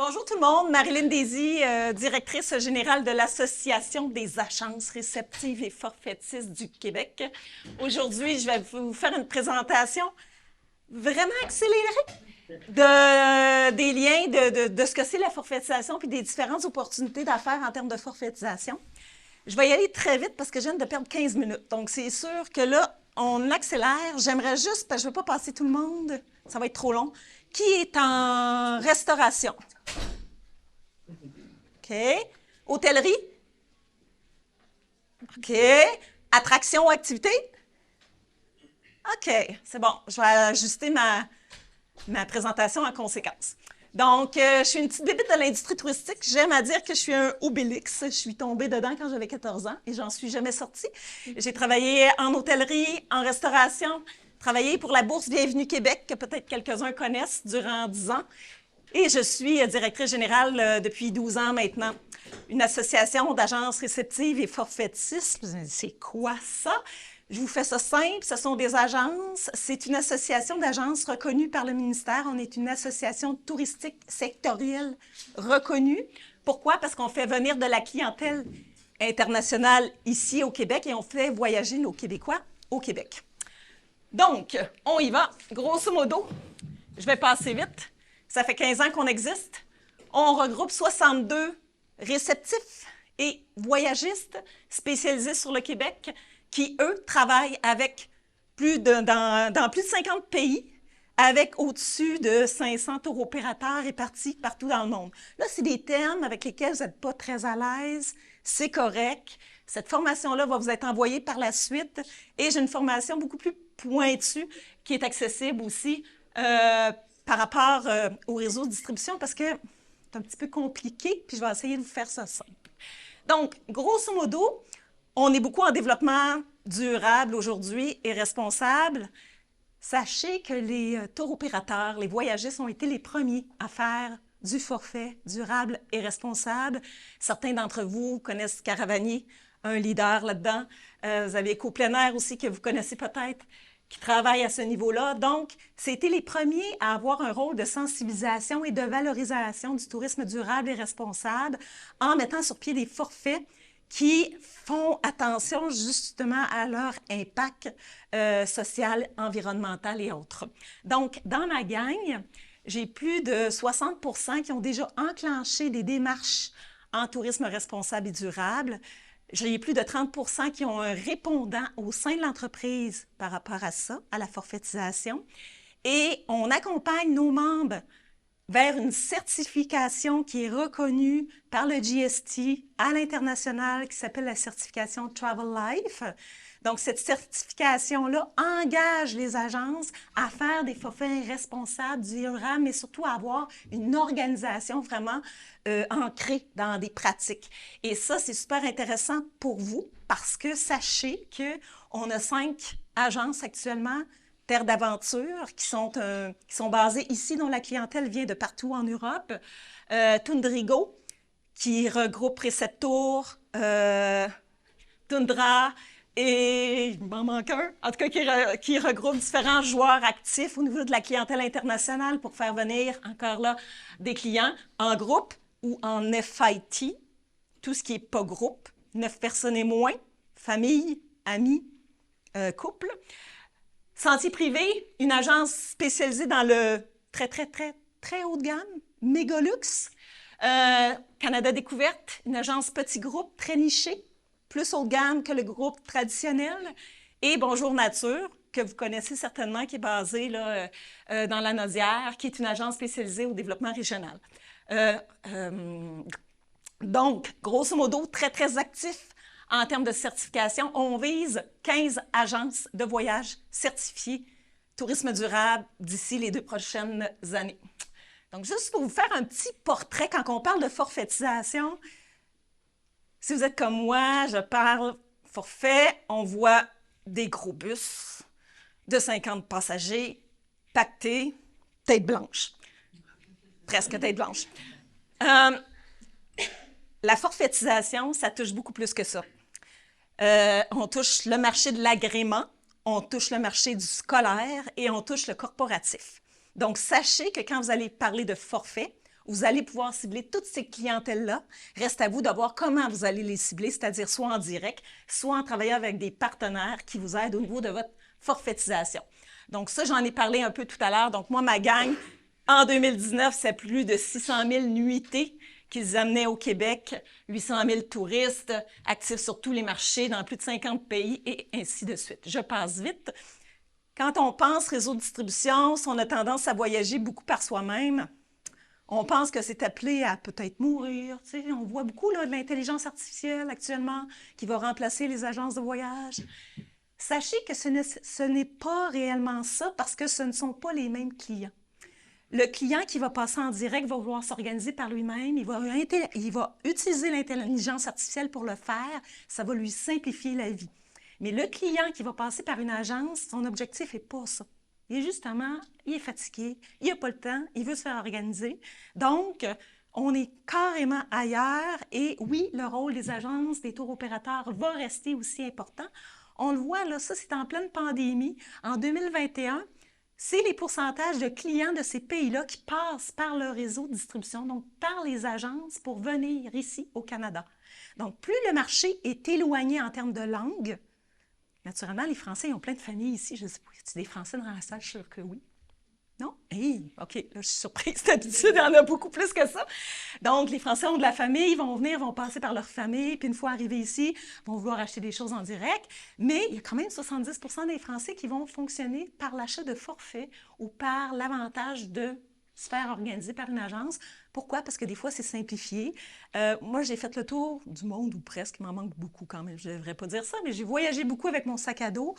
Bonjour tout le monde, Marilyn Daisy, directrice générale de l'Association des agences réceptives et forfaitistes du Québec. Aujourd'hui, je vais vous faire une présentation vraiment accélérée des liens de ce que c'est la forfaitisation puis des différentes opportunités d'affaires en termes de forfaitisation. Je vais y aller très vite parce que je viens de perdre 15 minutes. Donc, c'est sûr que là, on accélère. J'aimerais juste, parce que je ne veux pas passer tout le monde, ça va être trop long, qui est en restauration. OK. Hôtellerie? OK. Attraction ou activité? OK. C'est bon. Je vais ajuster ma présentation en conséquence. Donc, je suis une petite bébête de l'industrie touristique. J'aime à dire que je suis un Obélix. Je suis tombée dedans quand j'avais 14 ans et j'en suis jamais sortie. J'ai travaillé en hôtellerie, en restauration, travaillé pour la Bourse Bienvenue Québec, que peut-être quelques-uns connaissent, durant 10 ans. Et je suis directrice générale depuis 12 ans maintenant. Une association d'agences réceptives et forfaitistes. C'est quoi ça? Je vous fais ça simple. Ce sont des agences. C'est une association d'agences reconnue par le ministère. On est une association touristique sectorielle reconnue. Pourquoi? Parce qu'on fait venir de la clientèle internationale ici au Québec et on fait voyager nos Québécois au Québec. Donc, on y va. Grosso modo, je vais passer vite. Ça fait 15 ans qu'on existe. On regroupe 62 réceptifs et voyagistes spécialisés sur le Québec qui, eux, travaillent avec dans plus de 50 pays, avec au-dessus de 500 tour opérateurs répartis partout dans le monde. Là, c'est des termes avec lesquels vous n'êtes pas très à l'aise. C'est correct. Cette formation-là va vous être envoyée par la suite. Et j'ai une formation beaucoup plus pointue qui est accessible aussi par rapport au réseau de distribution parce que c'est un petit peu compliqué, puis je vais essayer de vous faire ça simple. Donc, grosso modo, on est beaucoup en développement durable aujourd'hui et responsable. Sachez que les tour opérateurs, les voyagistes ont été les premiers à faire du forfait durable et responsable. Certains d'entre vous connaissent Caravanier, un leader là-dedans. Vous avez Éco Plein Air aussi que vous connaissez peut-être, qui travaillent à ce niveau-là. Donc, c'était les premiers à avoir un rôle de sensibilisation et de valorisation du tourisme durable et responsable en mettant sur pied des forfaits qui font attention justement à leur impact social, environnemental et autres. Donc, dans ma gang, j'ai plus de 60% qui ont déjà enclenché des démarches en tourisme responsable et durable. J'ai plus de 30% qui ont un répondant au sein de l'entreprise par rapport à ça, à la forfaitisation. Et on accompagne nos membres vers une certification qui est reconnue par le GST à l'international, qui s'appelle la certification Travel Life. Donc, cette certification-là engage les agences à faire des forfaits responsables, durables, mais surtout à avoir une organisation vraiment ancrée dans des pratiques. Et ça, c'est super intéressant pour vous parce que sachez qu'on a 5 agences actuellement, Terre d'Aventure, qui sont basées ici, dont la clientèle vient de partout en Europe. Tundrigo, qui regroupe Preceptour, Tundra, et il m'en manque un, en tout cas qui regroupe différents joueurs actifs au niveau de la clientèle internationale pour faire venir, encore là, des clients en groupe ou en FIT, tout ce qui n'est pas groupe, 9 personnes et moins, famille, amis, couple. Sentier Privé, une agence spécialisée dans le très haut de gamme, méga luxe. Canada Découverte, une agence petit groupe, très nichée, plus haut de gamme que le groupe traditionnel. Et Bonjour Nature, que vous connaissez certainement, qui est basée là, dans la Naudière, qui est une agence spécialisée au développement régional. Donc, grosso modo, très actif en termes de certification. On vise 15 agences de voyage certifiées tourisme durable d'ici les 2 prochaines années. Donc, juste pour vous faire un petit portrait, quand on parle de forfaitisation, si vous êtes comme moi, je parle forfait, on voit des gros bus de 50 passagers, pactés, tête blanche. Presque tête blanche. La forfaitisation, ça touche beaucoup plus que ça. On touche le marché de l'agrément, on touche le marché du scolaire et on touche le corporatif. Donc, sachez que quand vous allez parler de forfait, Vous allez pouvoir cibler toutes ces clientèles-là. Reste à vous de voir comment vous allez les cibler, c'est-à-dire soit en direct, soit en travaillant avec des partenaires qui vous aident au niveau de votre forfaitisation. Donc ça, j'en ai parlé un peu tout à l'heure. Donc moi, ma gang, en 2019, c'est plus de 600 000 nuitées qu'ils amenaient au Québec, 800 000 touristes actifs sur tous les marchés dans plus de 50 pays et ainsi de suite. Je passe vite. Quand on pense réseau de distribution, si on a tendance à voyager beaucoup par soi-même, on pense que c'est appelé à peut-être mourir. Tu sais, on voit beaucoup là, de l'intelligence artificielle actuellement qui va remplacer les agences de voyage. Sachez que ce n'est pas réellement ça parce que ce ne sont pas les mêmes clients. Le client qui va passer en direct va vouloir s'organiser par lui-même, il va utiliser l'intelligence artificielle pour le faire, ça va lui simplifier la vie. Mais le client qui va passer par une agence, son objectif n'est pas ça. Il est fatigué, il n'a pas le temps, il veut se faire organiser. Donc, on est carrément ailleurs et oui, le rôle des agences, des tours opérateurs va rester aussi important. On le voit, là, ça c'est en pleine pandémie. En 2021, c'est les pourcentages de clients de ces pays-là qui passent par le réseau de distribution, donc par les agences pour venir ici au Canada. Donc, plus le marché est éloigné en termes de langue, naturellement, les Français ils ont plein de familles ici. Je ne sais pas, y a des Français dans la salle? Je suis sûre que oui. Non? Hey, OK, là, je suis surprise. D'habitude, il y en a beaucoup plus que ça. Donc, les Français ont de la famille, ils vont venir, vont passer par leur famille, puis une fois arrivés ici, vont vouloir acheter des choses en direct. Mais il y a quand même 70 des Français qui vont fonctionner par l'achat de forfaits ou par l'avantage de se faire organiser par une agence. Pourquoi? Parce que des fois, c'est simplifié. Moi, j'ai fait le tour du monde, ou presque, il m'en manque beaucoup quand même, je ne devrais pas dire ça, mais j'ai voyagé beaucoup avec mon sac à dos.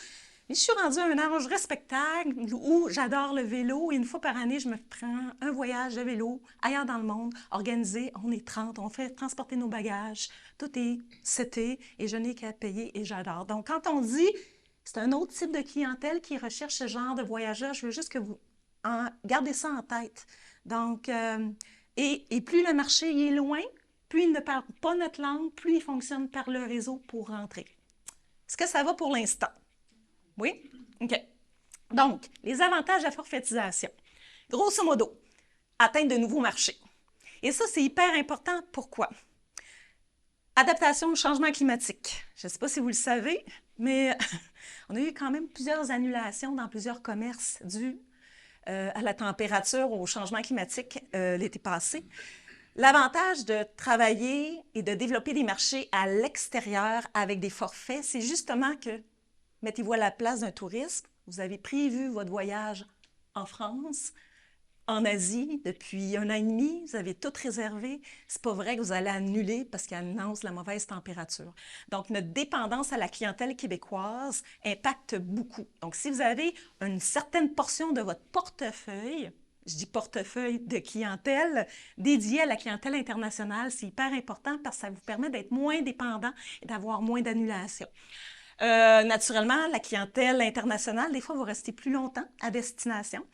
Mais je suis rendue à un âge respectable où j'adore le vélo et une fois par année, je me prends un voyage de vélo ailleurs dans le monde, organisé. On est 30, on fait transporter nos bagages. Tout est seté et je n'ai qu'à payer et j'adore. Donc, quand on dit c'est un autre type de clientèle qui recherche ce genre de voyageurs, je veux juste que vous gardez ça en tête. Donc, et plus le marché est loin, plus il ne parle pas notre langue, plus il fonctionne par le réseau pour rentrer. Est-ce que ça va pour l'instant? Oui? OK. Donc, les avantages de la forfaitisation. Grosso modo, atteindre de nouveaux marchés. Et ça, c'est hyper important. Pourquoi? Adaptation au changement climatique. Je ne sais pas si vous le savez, mais on a eu quand même plusieurs annulations dans plusieurs commerces dues à la température, au changement climatique l'été passé. L'avantage de travailler et de développer des marchés à l'extérieur avec des forfaits, c'est justement que mettez-vous à la place d'un touriste. Vous avez prévu votre voyage en France, en Asie, depuis 1 an et demi. Vous avez tout réservé. C'est pas vrai que vous allez annuler parce qu'il annonce la mauvaise température. Donc, notre dépendance à la clientèle québécoise impacte beaucoup. Donc, si vous avez une certaine portion de votre portefeuille, je dis portefeuille de clientèle, dédié à la clientèle internationale, c'est hyper important parce que ça vous permet d'être moins dépendant et d'avoir moins d'annulations. Naturellement, la clientèle internationale, des fois, va rester plus longtemps à destination.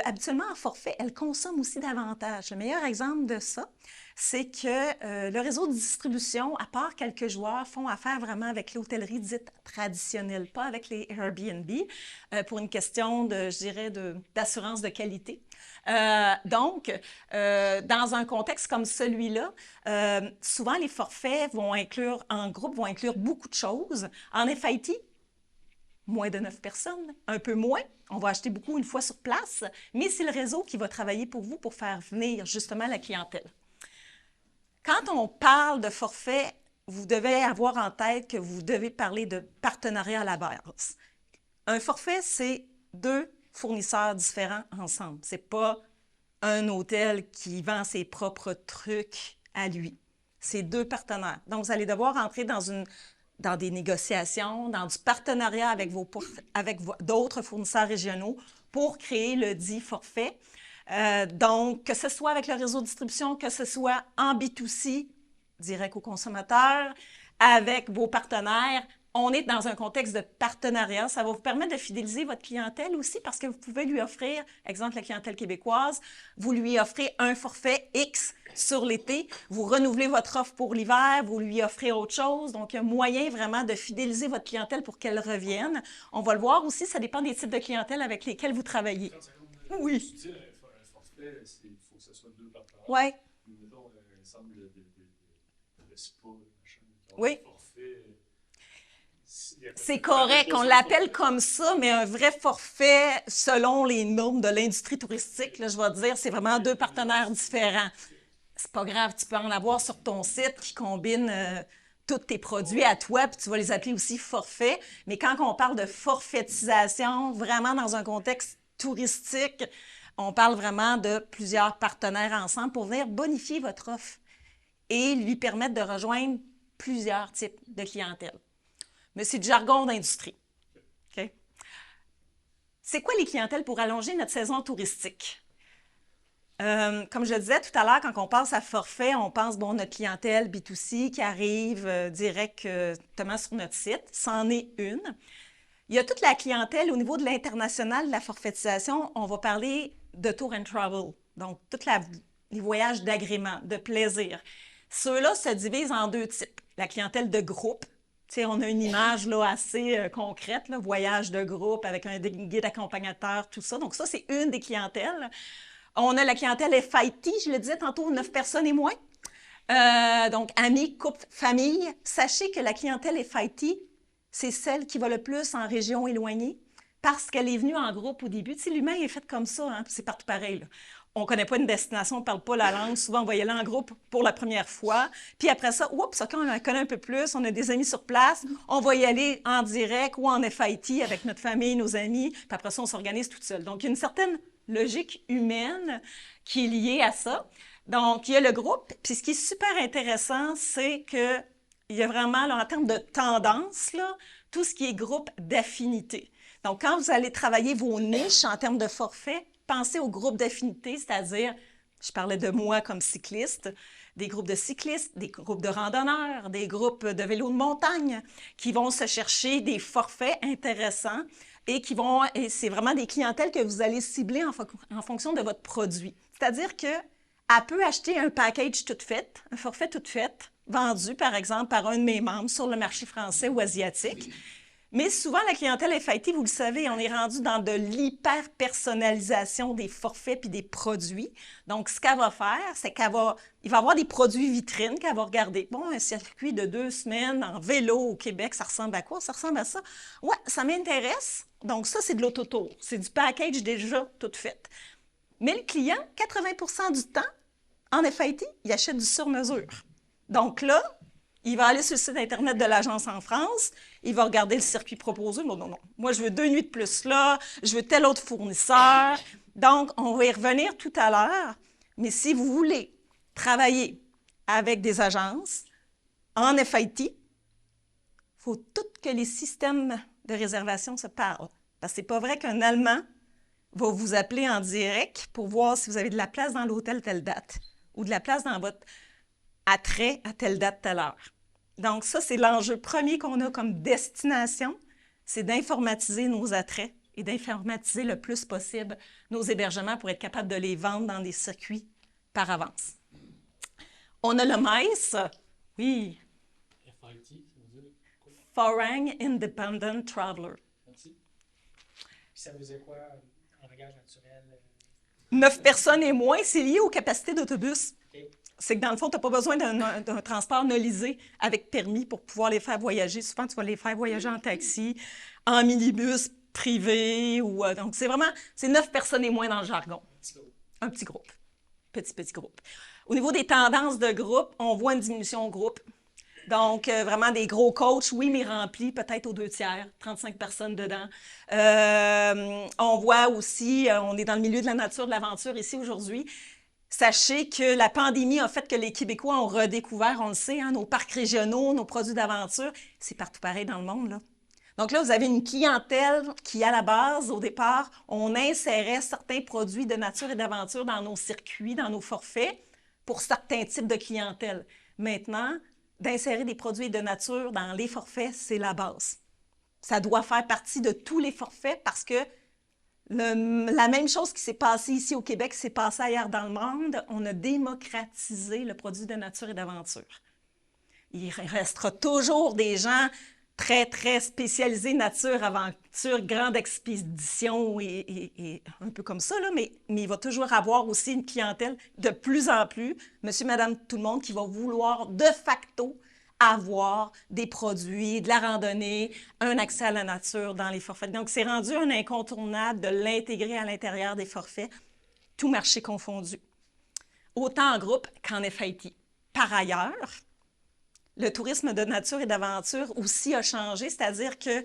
Habituellement, en forfait, elle consomme aussi davantage. Le meilleur exemple de ça, c'est que le réseau de distribution, à part quelques joueurs, font affaire vraiment avec l'hôtellerie dite traditionnelle, pas avec les Airbnb, pour une question de, je dirais, d'assurance de qualité. Donc, dans un contexte comme celui-là, souvent les forfaits en groupe vont inclure beaucoup de choses. En FIT, moins de 9 personnes, un peu moins. On va acheter beaucoup une fois sur place, mais c'est le réseau qui va travailler pour vous pour faire venir justement la clientèle. Quand on parle de forfait, vous devez avoir en tête que vous devez parler de partenariat à la base. Un forfait, c'est 2 fournisseurs différents ensemble. Ce n'est pas un hôtel qui vend ses propres trucs à lui. C'est 2 partenaires. Donc, vous allez devoir entrer dans des négociations, dans du partenariat avec d'autres fournisseurs régionaux pour créer le dit forfait. Donc, que ce soit avec le réseau de distribution, que ce soit en B2C, direct aux consommateurs, avec vos partenaires, on est dans un contexte de partenariat. Ça va vous permettre de fidéliser votre clientèle aussi parce que vous pouvez lui offrir, exemple la clientèle québécoise, vous lui offrez un forfait X sur l'été, vous renouvelez votre offre pour l'hiver, vous lui offrez autre chose. Donc, il y a moyen vraiment de fidéliser votre clientèle pour qu'elle revienne. On va le voir aussi, ça dépend des types de clientèle avec lesquels vous travaillez. Oui. forfait, il faut que ce soit 2 partenaires. Oui. Mettons, il semble le spa, machin, Oui. forfait. C'est correct, on l'appelle comme ça, mais un vrai forfait, selon les normes de l'industrie touristique, là, je vais te dire, c'est vraiment 2 partenaires différents. C'est pas grave, tu peux en avoir sur ton site qui combine tous tes produits à toi, puis tu vas les appeler aussi forfait. Mais quand on parle de forfaitisation, vraiment dans un contexte touristique, on parle vraiment de plusieurs partenaires ensemble pour venir bonifier votre offre et lui permettre de rejoindre plusieurs types de clientèle. Mais c'est du jargon d'industrie. Okay? C'est quoi les clientèles pour allonger notre saison touristique? Comme je le disais tout à l'heure, quand on passe à forfait, on pense, bon, notre clientèle B2C qui arrive directement sur notre site. C'en est une. Il y a toute la clientèle au niveau de l'international, de la forfaitisation. On va parler de tour and travel, donc tous les voyages d'agrément, de plaisir. Ceux-là se divisent en 2 types. La clientèle de groupe. Tu sais, on a une image là, assez concrète, là, voyage de groupe avec un guide accompagnateur, tout ça. Donc ça, c'est une des clientèles. On a la clientèle FIT, je le disais tantôt, 9 personnes et moins. Donc, amis, couple, famille. Sachez que la clientèle FIT, c'est celle qui va le plus en région éloignée parce qu'elle est venue en groupe au début. Tu sais, l'humain est fait comme ça, hein? C'est partout pareil, là. On ne connaît pas une destination, on ne parle pas la langue. Souvent, on va y aller en groupe pour la première fois. Puis après ça, oups, OK, on en connaît un peu plus, on a des amis sur place, on va y aller en direct ou en FIT avec notre famille, nos amis. Puis après ça, on s'organise toute seule. Donc, il y a une certaine logique humaine qui est liée à ça. Donc, il y a le groupe. Puis ce qui est super intéressant, c'est qu'il y a vraiment, là, en termes de tendance, là, tout ce qui est groupe d'affinité. Donc, quand vous allez travailler vos niches en termes de forfait, pensez aux groupes d'affinité, c'est-à-dire, je parlais de moi comme cycliste, des groupes de cyclistes, des groupes de randonneurs, des groupes de vélos de montagne qui vont se chercher des forfaits intéressants et c'est vraiment des clientèles que vous allez cibler en fonction de votre produit. C'est-à-dire qu'elle peut acheter un package tout fait, un forfait tout fait, vendu par exemple par un de mes membres sur le marché français ou asiatique. Mais souvent, la clientèle FIT, vous le savez, on est rendu dans de l'hyper-personnalisation des forfaits puis des produits. Donc, ce qu'elle va faire, c'est il va avoir des produits vitrines qu'elle va regarder. Bon, un circuit de 2 semaines en vélo au Québec, ça ressemble à quoi? Ça ressemble à ça. Ouais, ça m'intéresse. Donc, ça, c'est de l'autotour. C'est du package déjà tout fait. Mais le client, 80% du temps, en FIT, il achète du sur-mesure. Donc là, il va aller sur le site Internet de l'agence en France, il va regarder le circuit proposé. Non, non, non. Moi, je veux 2 nuits de plus là, je veux tel autre fournisseur. Donc, on va y revenir tout à l'heure. Mais si vous voulez travailler avec des agences en FIT, il faut tout que les systèmes de réservation se parlent. Parce que c'est pas vrai qu'un Allemand va vous appeler en direct pour voir si vous avez de la place dans l'hôtel telle date ou de la place dans votre attrait à telle date, telle heure. Donc, ça, c'est l'enjeu premier qu'on a comme destination, c'est d'informatiser nos attraits et d'informatiser le plus possible nos hébergements pour être capable de les vendre dans des circuits par avance. On a le MICE, oui. FIT, ça veut dire quoi? Foreign Independent Traveler. Merci. Puis ça veut dire quoi en langage naturel? 9 personnes et moins, c'est lié aux capacités d'autobus. Okay. C'est que dans le fond, tu n'as pas besoin d'un transport nolisé avec permis pour pouvoir les faire voyager. Souvent, tu vas les faire voyager en taxi, en minibus privé. Donc, c'est 9 personnes et moins dans le jargon. Un petit groupe. Petit groupe. Au niveau des tendances de groupe, on voit une diminution au groupe. Donc, vraiment des gros coachs, oui, mais remplis peut-être aux 2/3, 35 personnes dedans. On voit aussi, on est dans le milieu de la nature, de l'aventure ici aujourd'hui. Sachez que la pandémie a fait que les Québécois ont redécouvert, on le sait, hein, nos parcs régionaux, nos produits d'aventure. C'est partout pareil dans le monde, là. Donc là, vous avez une clientèle qui, à la base, au départ, on insérait certains produits de nature et d'aventure dans nos circuits, dans nos forfaits, pour certains types de clientèle. Maintenant, d'insérer des produits de nature dans les forfaits, c'est la base. Ça doit faire partie de tous les forfaits parce que la même chose qui s'est passée ici au Québec s'est passée ailleurs dans le monde. On a démocratisé le produit de nature et d'aventure. Il restera toujours des gens très, très spécialisé nature, aventure, grande expédition et un peu comme ça, là, mais il va toujours avoir aussi une clientèle de plus en plus, monsieur, madame, tout le monde, qui va vouloir de facto avoir des produits, de la randonnée, un accès à la nature dans les forfaits. Donc, c'est rendu un incontournable de l'intégrer à l'intérieur des forfaits, tout marché confondu, autant en groupe qu'en FIT. Par ailleurs, le tourisme de nature et d'aventure aussi a changé, c'est-à-dire que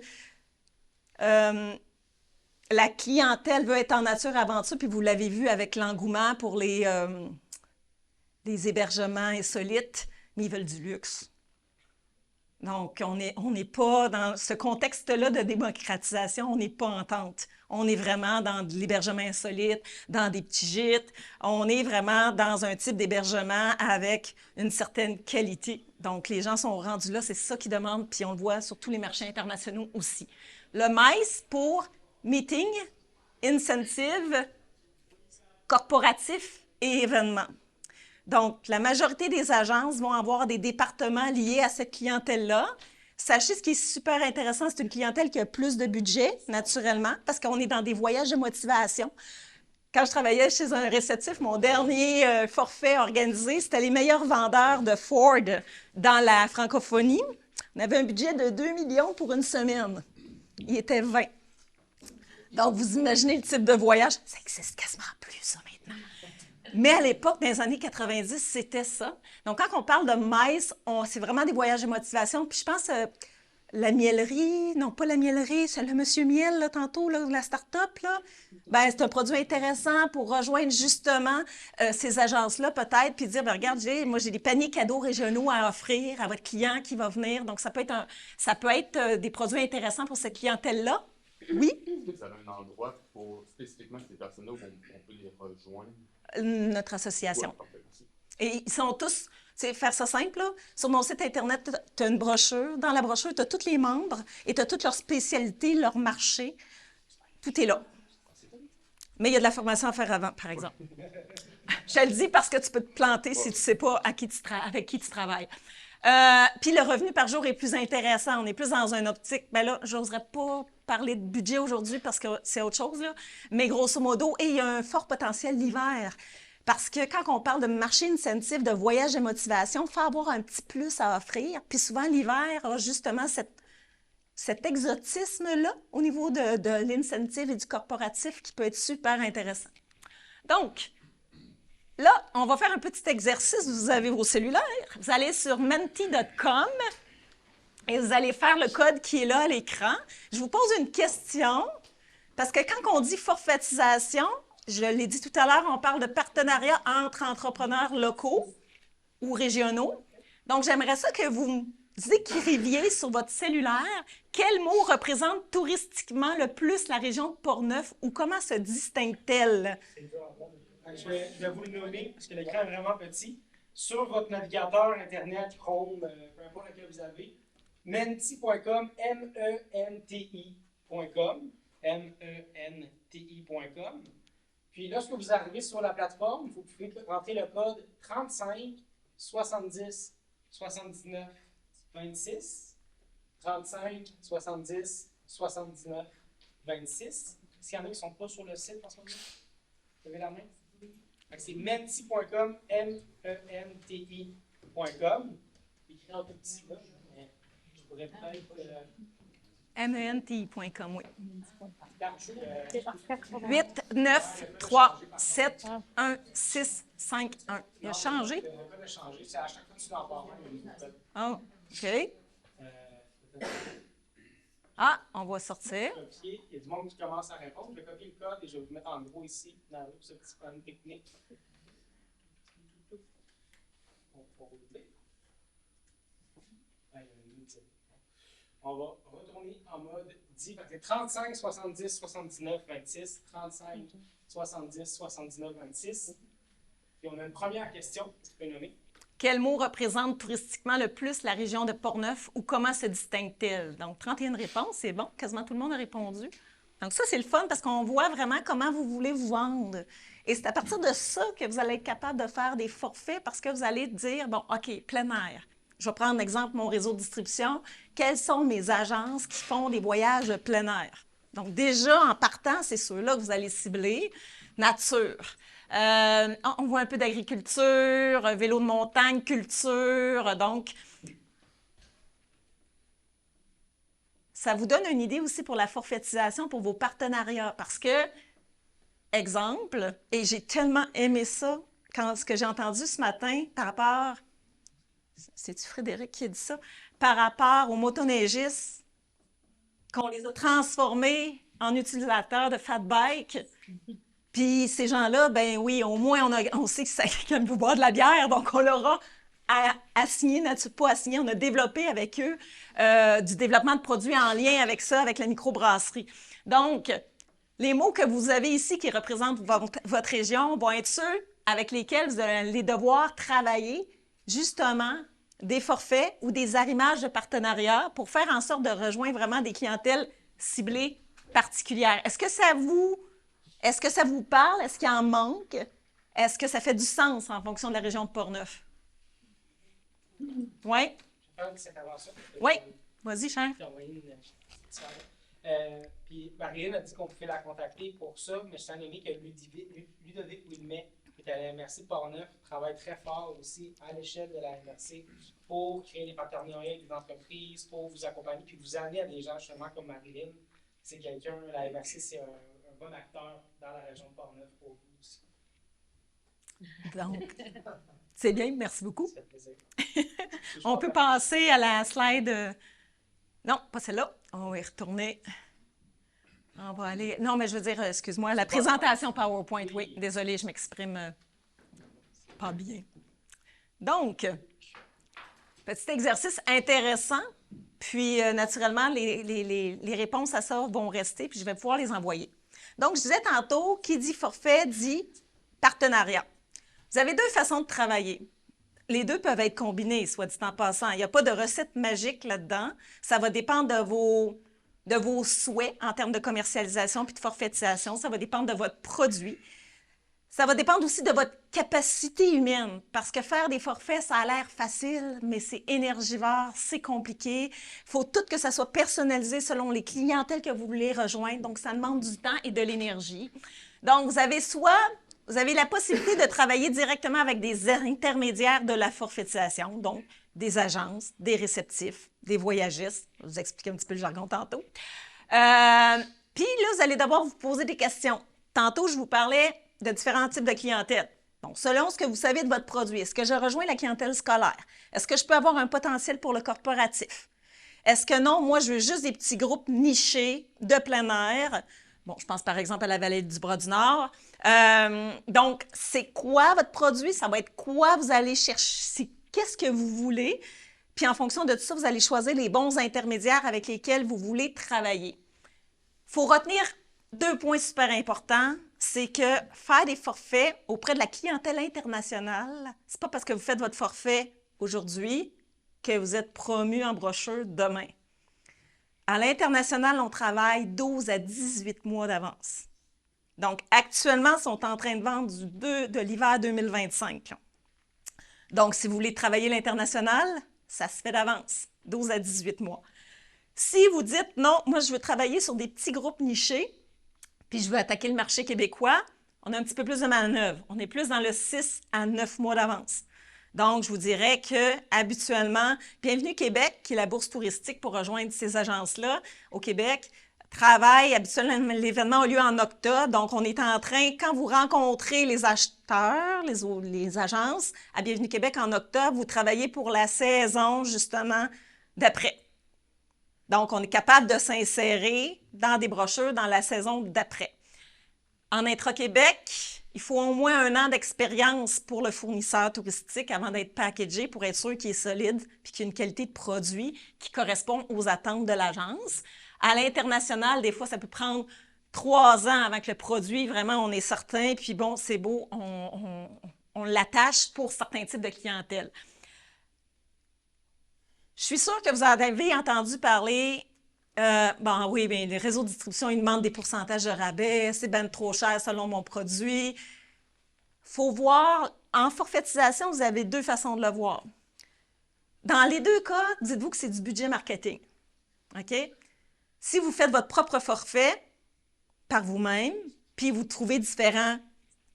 la clientèle veut être en nature aventure, puis vous l'avez vu avec l'engouement pour les hébergements insolites, mais ils veulent du luxe. Donc, on n'est pas dans ce contexte-là de démocratisation, on n'est pas en tente. On est vraiment dans de l'hébergement insolite, dans des petits gîtes. On est vraiment dans un type d'hébergement avec une certaine qualité. Donc, les gens sont rendus là, c'est ça qu'ils demandent, puis on le voit sur tous les marchés internationaux aussi. Le MICE pour Meeting, Incentive, Corporatif et Événements. Donc, la majorité des agences vont avoir des départements liés à cette clientèle-là. Sachez, ce qui est super intéressant, c'est une clientèle qui a plus de budget, naturellement, parce qu'on est dans des voyages de motivation. Quand je travaillais chez un réceptif, mon dernier forfait organisé, c'était les meilleurs vendeurs de Ford dans la francophonie. On avait un budget de 2 millions pour une semaine. Il était 20. Donc, vous imaginez le type de voyage. Ça existe quasiment plus, ça, maintenant. Mais à l'époque, dans les années 90, c'était ça. Donc, quand on parle de MICE, c'est vraiment des voyages de motivation. Puis je pense, la miellerie, non pas la miellerie, c'est le Monsieur Miel, là, tantôt, là, la start-up, là. Ben, c'est un produit intéressant pour rejoindre justement ces agences-là, peut-être, puis dire, ben, regarde, moi, j'ai des paniers cadeaux régionaux à offrir à votre client qui va venir. Donc, ça peut être des produits intéressants pour cette clientèle-là. Oui? Est-ce que vous avez un endroit pour spécifiquement ces personnes-là où on peut les rejoindre? Notre association. Ouais, parfait, merci. Et ils sont tous, faire ça simple, là, sur mon site Internet, tu as une brochure. Dans la brochure, tu as tous les membres et tu as toutes leurs spécialités, leurs marchés. Tout est là. Mais il y a de la formation à faire avant, par exemple. Je te le dis parce que tu peux te planter si tu ne sais pas avec qui tu travailles. Puis le revenu par jour est plus intéressant. On est plus dans une optique. Bien là, je n'oserais pas parler de budget aujourd'hui parce que c'est autre chose, là. Mais grosso modo, et il y a un fort potentiel l'hiver. Parce que quand on parle de marché incentive, de voyage et motivation, il faut avoir un petit plus à offrir. Puis souvent, l'hiver a justement cet exotisme-là au niveau de l'incentive et du corporatif qui peut être super intéressant. Donc, là, on va faire un petit exercice. Vous avez vos cellulaires. Vous allez sur menti.com et vous allez faire le code qui est là à l'écran. Je vous pose une question parce que quand on dit forfaitisation, je l'ai dit tout à l'heure, on parle de partenariat entre entrepreneurs locaux ou régionaux. Donc, j'aimerais ça que vous écriviez sur votre cellulaire quel mot représente touristiquement le plus la région de Portneuf ou comment se distingue-t-elle? Je vais vous le nommer parce que l'écran est vraiment petit. Sur votre navigateur Internet, Chrome, peu importe lequel vous avez, menti.com, menti.com, menti.com. Puis lorsque vous arrivez sur la plateforme, vous pouvez rentrer le code 35 70 79 26. 35 70 79 26. S'il y en a qui ne sont pas sur le site en ce moment, vous avez la main? C'est menti.com, menti.com. Écrit en tout petit là, mais je pourrais peut-être. menti.com, oui. 8, 9 3 7 1 6 5 1. Il a changé? Le code a changé. C'est à chaque fois que tu dois en parler, il y a une code. Oh, OK. Ah, on va sortir. Il y a du monde qui commence à répondre. Je vais copier le code et je vais vous mettre en gros ici, dans ce petit panneau technique. On va rouler. On va retourner en mode 10. 35, 70, 79, 26. 35, 70, 79, 26. Et on a une première question. Tu peux nommer. Quel mot représente touristiquement le plus la région de Portneuf ou comment se distingue-t-elle? Donc, 31 réponses, c'est bon. Quasiment tout le monde a répondu. Donc, ça, c'est le fun parce qu'on voit vraiment comment vous voulez vous vendre. Et c'est à partir de ça que vous allez être capable de faire des forfaits parce que vous allez dire, bon, OK, plein air. je vais prendre l'exemple mon réseau de distribution. Quelles sont mes agences qui font des voyages plein air? Donc, déjà, en partant, c'est ceux-là que vous allez cibler. Nature. On voit un peu d'agriculture, vélo de montagne, culture. Donc, ça vous donne une idée aussi pour la forfaitisation, pour vos partenariats. Parce que, exemple, et j'ai tellement aimé ça, quand ce que j'ai entendu ce matin par rapport, c'est-tu Frédéric qui a dit ça? Par rapport aux motoneigistes, qu'on les a transformés en utilisateurs de fat bike. Puis ces gens-là, ben oui, au moins on sait qu'ils aiment boire de la bière, donc on leur a assigné, pas assigné, on a développé avec eux du développement de produits en lien avec ça, avec la microbrasserie. Donc, les mots que vous avez ici qui représentent votre région vont être ceux avec lesquels vous allez devoir travailler justement des forfaits ou des arrimages de partenariats pour faire en sorte de rejoindre vraiment des clientèles ciblées particulières. Est-ce que ça vous parle? Est-ce qu'il en manque? Est-ce que ça fait du sens en fonction de la région de Portneuf? Oui? Oui, vas-y, cher. Puis Marilyn a dit qu'on pouvait la contacter pour ça, mais je tiens à nommer que Ludovic Wilmet, qui est à la MRC de Portneuf, travaille très fort aussi à l'échelle de la MRC pour créer des partenariats avec des entreprises, pour vous accompagner, puis vous amener à des gens justement comme Marilyn. C'est quelqu'un, la MRC, c'est un bon acteur dans la région de Portneuf pour vous aussi. Donc, c'est bien, merci beaucoup. Ça fait plaisir. On peut passer à la slide. Non, pas celle-là. On va y retourner. On va aller. Non, mais je veux dire, excuse-moi, la présentation PowerPoint. Oui, désolée, je m'exprime pas bien. Donc, petit exercice intéressant. Puis, naturellement, les réponses à ça vont rester, puis je vais pouvoir les envoyer. Donc, je disais tantôt, qui dit forfait dit partenariat. Vous avez deux façons de travailler. Les deux peuvent être combinés, soit dit en passant. Il n'y a pas de recette magique là-dedans. Ça va dépendre de vos souhaits en termes de commercialisation puis de forfaitisation. Ça va dépendre de votre produit. Ça va dépendre aussi de votre capacité humaine, parce que faire des forfaits, ça a l'air facile, mais c'est énergivore, c'est compliqué. Il faut tout que ça soit personnalisé selon les clientèles que vous voulez rejoindre, donc ça demande du temps et de l'énergie. Donc, vous avez la possibilité de travailler directement avec des intermédiaires de la forfaitisation, donc des agences, des réceptifs, des voyagistes. Je vais vous expliquer un petit peu le jargon tantôt. Puis là, vous allez d'abord vous poser des questions. Tantôt, je vous parlais de différents types de clientèle. Donc, selon ce que vous savez de votre produit, est-ce que je rejoins la clientèle scolaire? Est-ce que je peux avoir un potentiel pour le corporatif? Est-ce que non, moi, je veux juste des petits groupes nichés de plein air? Bon, je pense par exemple à la vallée du Bras-du-Nord. Donc, c'est quoi votre produit? Ça va être quoi vous allez chercher? Qu'est-ce que vous voulez? Puis en fonction de tout ça, vous allez choisir les bons intermédiaires avec lesquels vous voulez travailler. Il faut retenir deux points super importants. C'est que faire des forfaits auprès de la clientèle internationale, c'est pas parce que vous faites votre forfait aujourd'hui que vous êtes promu en brochure demain. À l'international, on travaille 12 à 18 mois d'avance. Donc, actuellement, ils sont en train de vendre de l'hiver 2025. Là. Donc, si vous voulez travailler l'international, ça se fait d'avance, 12 à 18 mois. Si vous dites, non, moi, je veux travailler sur des petits groupes nichés, puis je veux attaquer le marché québécois, on a un petit peu plus de manœuvre. On est plus dans le 6 à 9 mois d'avance. Donc, je vous dirais que habituellement, Bienvenue Québec, qui est la bourse touristique pour rejoindre ces agences-là au Québec, travaille habituellement, l'événement a lieu en octobre. Donc, on est en train, quand vous rencontrez les acheteurs, les agences à Bienvenue Québec en octobre, vous travaillez pour la saison, justement, d'après. Donc, on est capable de s'insérer dans des brochures dans la saison d'après. En intra-Québec, il faut au moins 1 an d'expérience pour le fournisseur touristique avant d'être packagé pour être sûr qu'il est solide et qu'il y a une qualité de produit qui correspond aux attentes de l'agence. À l'international, des fois, ça peut prendre 3 ans avant que le produit, vraiment, on est certain, puis bon, c'est beau, on l'attache pour certains types de clientèle. Je suis sûre que vous en avez entendu parler. Oui, bien, les réseaux de distribution, ils demandent des pourcentages de rabais, c'est ben trop cher selon mon produit. Il faut voir, en forfaitisation, vous avez 2 façons de le voir. Dans les deux cas, dites-vous que c'est du budget marketing. OK? Si vous faites votre propre forfait par vous-même, puis vous trouvez différents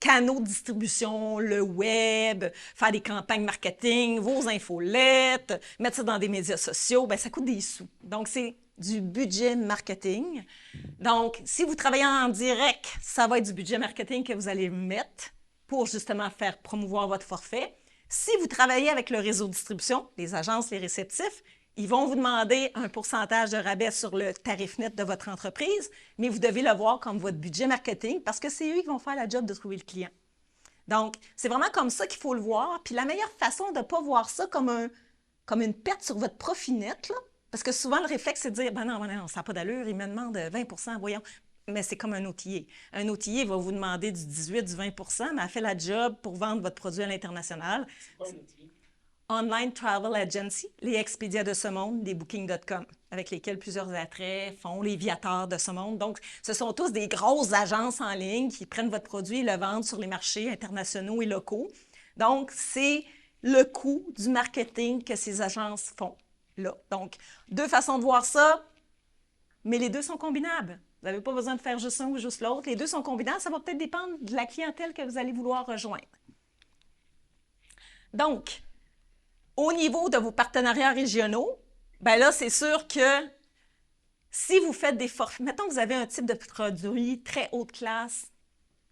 canaux de distribution, le web, faire des campagnes marketing, vos infolettes, mettre ça dans des médias sociaux, bien, ça coûte des sous. Donc, c'est du budget marketing. Donc, si vous travaillez en direct, ça va être du budget marketing que vous allez mettre pour justement faire promouvoir votre forfait. Si vous travaillez avec le réseau de distribution, les agences, les réceptifs, ils vont vous demander un pourcentage de rabais sur le tarif net de votre entreprise, mais vous devez le voir comme votre budget marketing parce que c'est eux qui vont faire la job de trouver le client. Donc, c'est vraiment comme ça qu'il faut le voir. Puis la meilleure façon de ne pas voir ça comme une perte sur votre profit net, là, parce que souvent le réflexe, c'est de dire « ben non, ça n'a pas d'allure, il me demande 20 voyons. » Mais c'est comme un outiller. Un outiller va vous demander du 18, du 20 mais elle fait la job pour vendre votre produit à l'international. C'est quoi un outil? Online Travel Agency, les Expedia de ce monde, les Booking.com, avec lesquels plusieurs attraits font, les Viator de ce monde. Donc, ce sont tous des grosses agences en ligne qui prennent votre produit et le vendent sur les marchés internationaux et locaux. Donc, c'est le coût du marketing que ces agences font là. Donc, deux façons de voir ça, mais les deux sont combinables. Vous n'avez pas besoin de faire juste un ou juste l'autre. Les deux sont combinables. Ça va peut-être dépendre de la clientèle que vous allez vouloir rejoindre. Donc, au niveau de vos partenariats régionaux, bien là, c'est sûr que si vous faites des forfaits, mettons que vous avez un type de produit très haute classe,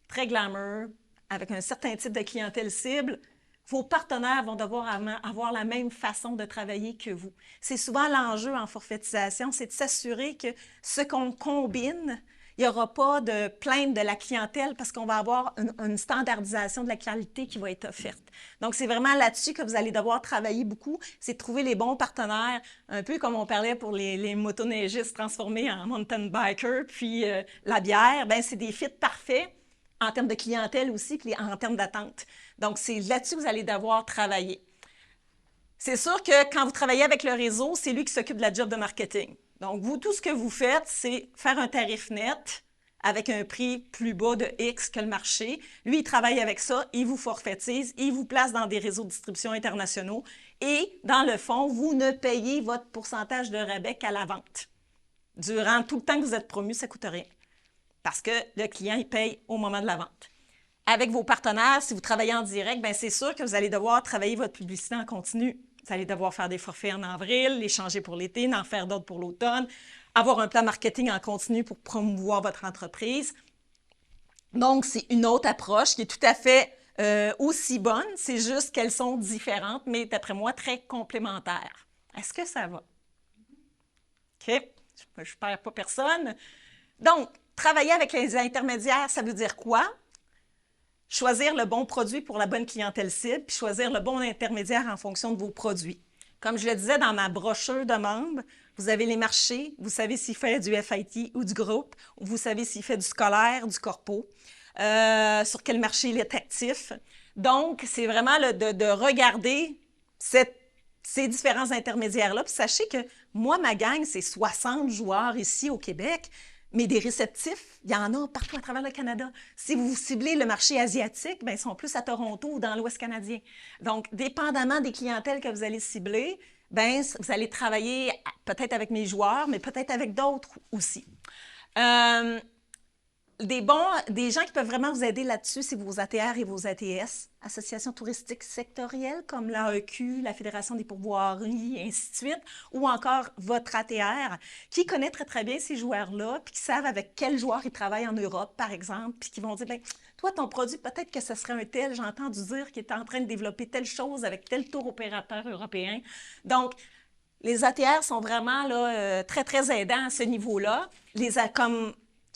très glamour, avec un certain type de clientèle cible, vos partenaires vont devoir avoir la même façon de travailler que vous. C'est souvent l'enjeu en forfaitisation, c'est de s'assurer que ce qu'on combine, il n'y aura pas de plainte de la clientèle parce qu'on va avoir une standardisation de la qualité qui va être offerte. Donc, c'est vraiment là-dessus que vous allez devoir travailler beaucoup, c'est de trouver les bons partenaires, un peu comme on parlait pour les motoneigistes transformés en mountain bikers, puis la bière, bien, c'est des fits parfaits en termes de clientèle aussi, puis en termes d'attente. Donc, c'est là-dessus que vous allez devoir travailler. C'est sûr que quand vous travaillez avec le réseau, c'est lui qui s'occupe de la job de marketing. Donc, vous, tout ce que vous faites, c'est faire un tarif net avec un prix plus bas de X que le marché. Lui, il travaille avec ça, il vous forfaitise, il vous place dans des réseaux de distribution internationaux et, dans le fond, vous ne payez votre pourcentage de rabais qu'à la vente. Durant tout le temps que vous êtes promu, ça ne coûte rien parce que le client, il paye au moment de la vente. Avec vos partenaires, si vous travaillez en direct, bien, c'est sûr que vous allez devoir travailler votre publicité en continu. Vous allez devoir faire des forfaits en avril, les changer pour l'été, en faire d'autres pour l'automne, avoir un plan marketing en continu pour promouvoir votre entreprise. Donc, c'est une autre approche qui est tout à fait aussi bonne, c'est juste qu'elles sont différentes, mais d'après moi, très complémentaires. Est-ce que ça va? OK, je ne perds pas personne. Donc, travailler avec les intermédiaires, ça veut dire quoi? Choisir le bon produit pour la bonne clientèle cible, puis choisir le bon intermédiaire en fonction de vos produits. Comme je le disais dans ma brochure de membres, vous avez les marchés, vous savez s'il fait du FIT ou du groupe, vous savez s'il fait du scolaire, du corpo, sur quel marché il est actif. Donc, c'est vraiment de regarder ces différents intermédiaires-là. Puis sachez que moi, ma gang, c'est 60 joueurs ici au Québec. Mais des réceptifs, il y en a partout à travers le Canada. Si vous ciblez le marché asiatique, bien, ils sont plus à Toronto ou dans l'Ouest canadien. Donc, dépendamment des clientèles que vous allez cibler, bien, vous allez travailler peut-être avec mes joueurs, mais peut-être avec d'autres aussi. Des gens qui peuvent vraiment vous aider là-dessus, c'est vos ATR et vos ATS, associations touristiques sectorielles comme l'AEQ, la Fédération des pourvoiries, et ainsi de suite, ou encore votre ATR, qui connaît très, très bien ces joueurs-là, puis qui savent avec quels joueurs ils travaillent en Europe, par exemple, puis qui vont dire, bien, toi, ton produit, peut-être que ce serait un tel, j'ai entendu dire qu'il est en train de développer telle chose avec tel tour opérateur européen. Donc, les ATR sont vraiment là, très, très aidants à ce niveau-là.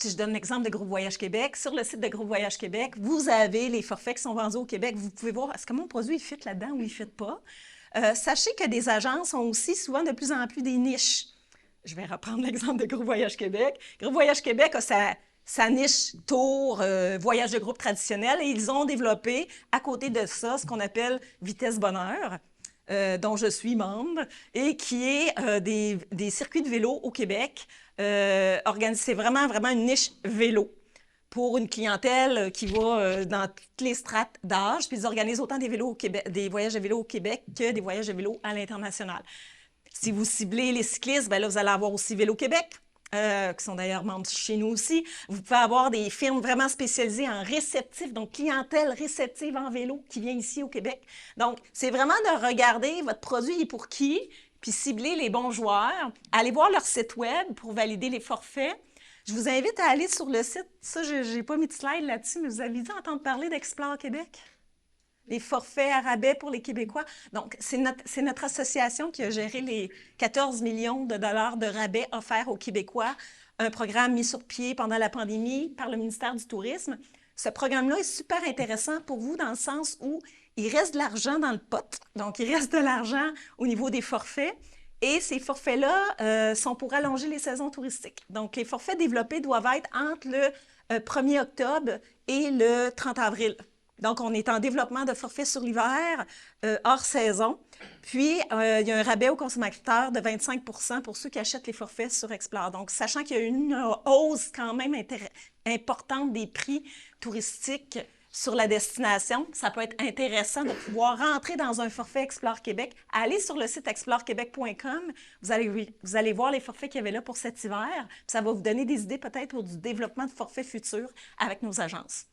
Si je donne l'exemple de Groupe Voyage Québec, sur le site de Groupe Voyage Québec, vous avez les forfaits qui sont vendus au Québec. Vous pouvez voir, est-ce que mon produit il fit là-dedans ou il ne fit pas? Sachez que des agences ont aussi souvent de plus en plus des niches. Je vais reprendre l'exemple de Groupe Voyage Québec. Groupe Voyage Québec a sa niche tour, voyage de groupe traditionnel, et ils ont développé, à côté de ça, ce qu'on appelle Vitesse Bonheur, dont je suis membre, et qui est des circuits de vélo au Québec. C'est vraiment une niche vélo. pour une clientèle qui va dans toutes les strates d'âge, puis ils organisent autant des vélos au Québec, des voyages à vélo au Québec que des voyages à vélo à l'international. Si vous ciblez les cyclistes, bien là, vous allez avoir aussi Vélo Québec, qui sont d'ailleurs membres chez nous aussi. Vous pouvez avoir des firmes vraiment spécialisées en réceptifs, donc clientèle réceptive en vélo qui vient ici au Québec. Donc, c'est vraiment de regarder votre produit est pour qui, puis cibler les bons joueurs. Allez voir leur site web pour valider les forfaits. Je vous invite à aller sur le site. Ça, je n'ai pas mis de slide là-dessus, mais vous avez dû entendre parler d'Explore Québec? Les forfaits à rabais pour les Québécois. Donc, c'est notre association qui a géré les 14 millions de dollars de rabais offerts aux Québécois, un programme mis sur pied pendant la pandémie par le ministère du Tourisme. Ce programme-là est super intéressant pour vous dans le sens où il reste de l'argent dans le pot. Donc, il reste de l'argent au niveau des forfaits. Et ces forfaits-là sont pour allonger les saisons touristiques. Donc, les forfaits développés doivent être entre le 1er octobre et le 30 avril. Donc, on est en développement de forfaits sur l'hiver, hors saison. Puis, il y a un rabais aux consommateurs de 25 % pour ceux qui achètent les forfaits sur Explore. Donc, sachant qu'il y a une hausse quand même importante des prix touristiques sur la destination, ça peut être intéressant de pouvoir rentrer dans un forfait Explore Québec. Allez sur le site explorequebec.com, vous allez voir les forfaits qu'il y avait là pour cet hiver. Puis ça va vous donner des idées peut-être pour du développement de forfaits futurs avec nos agences.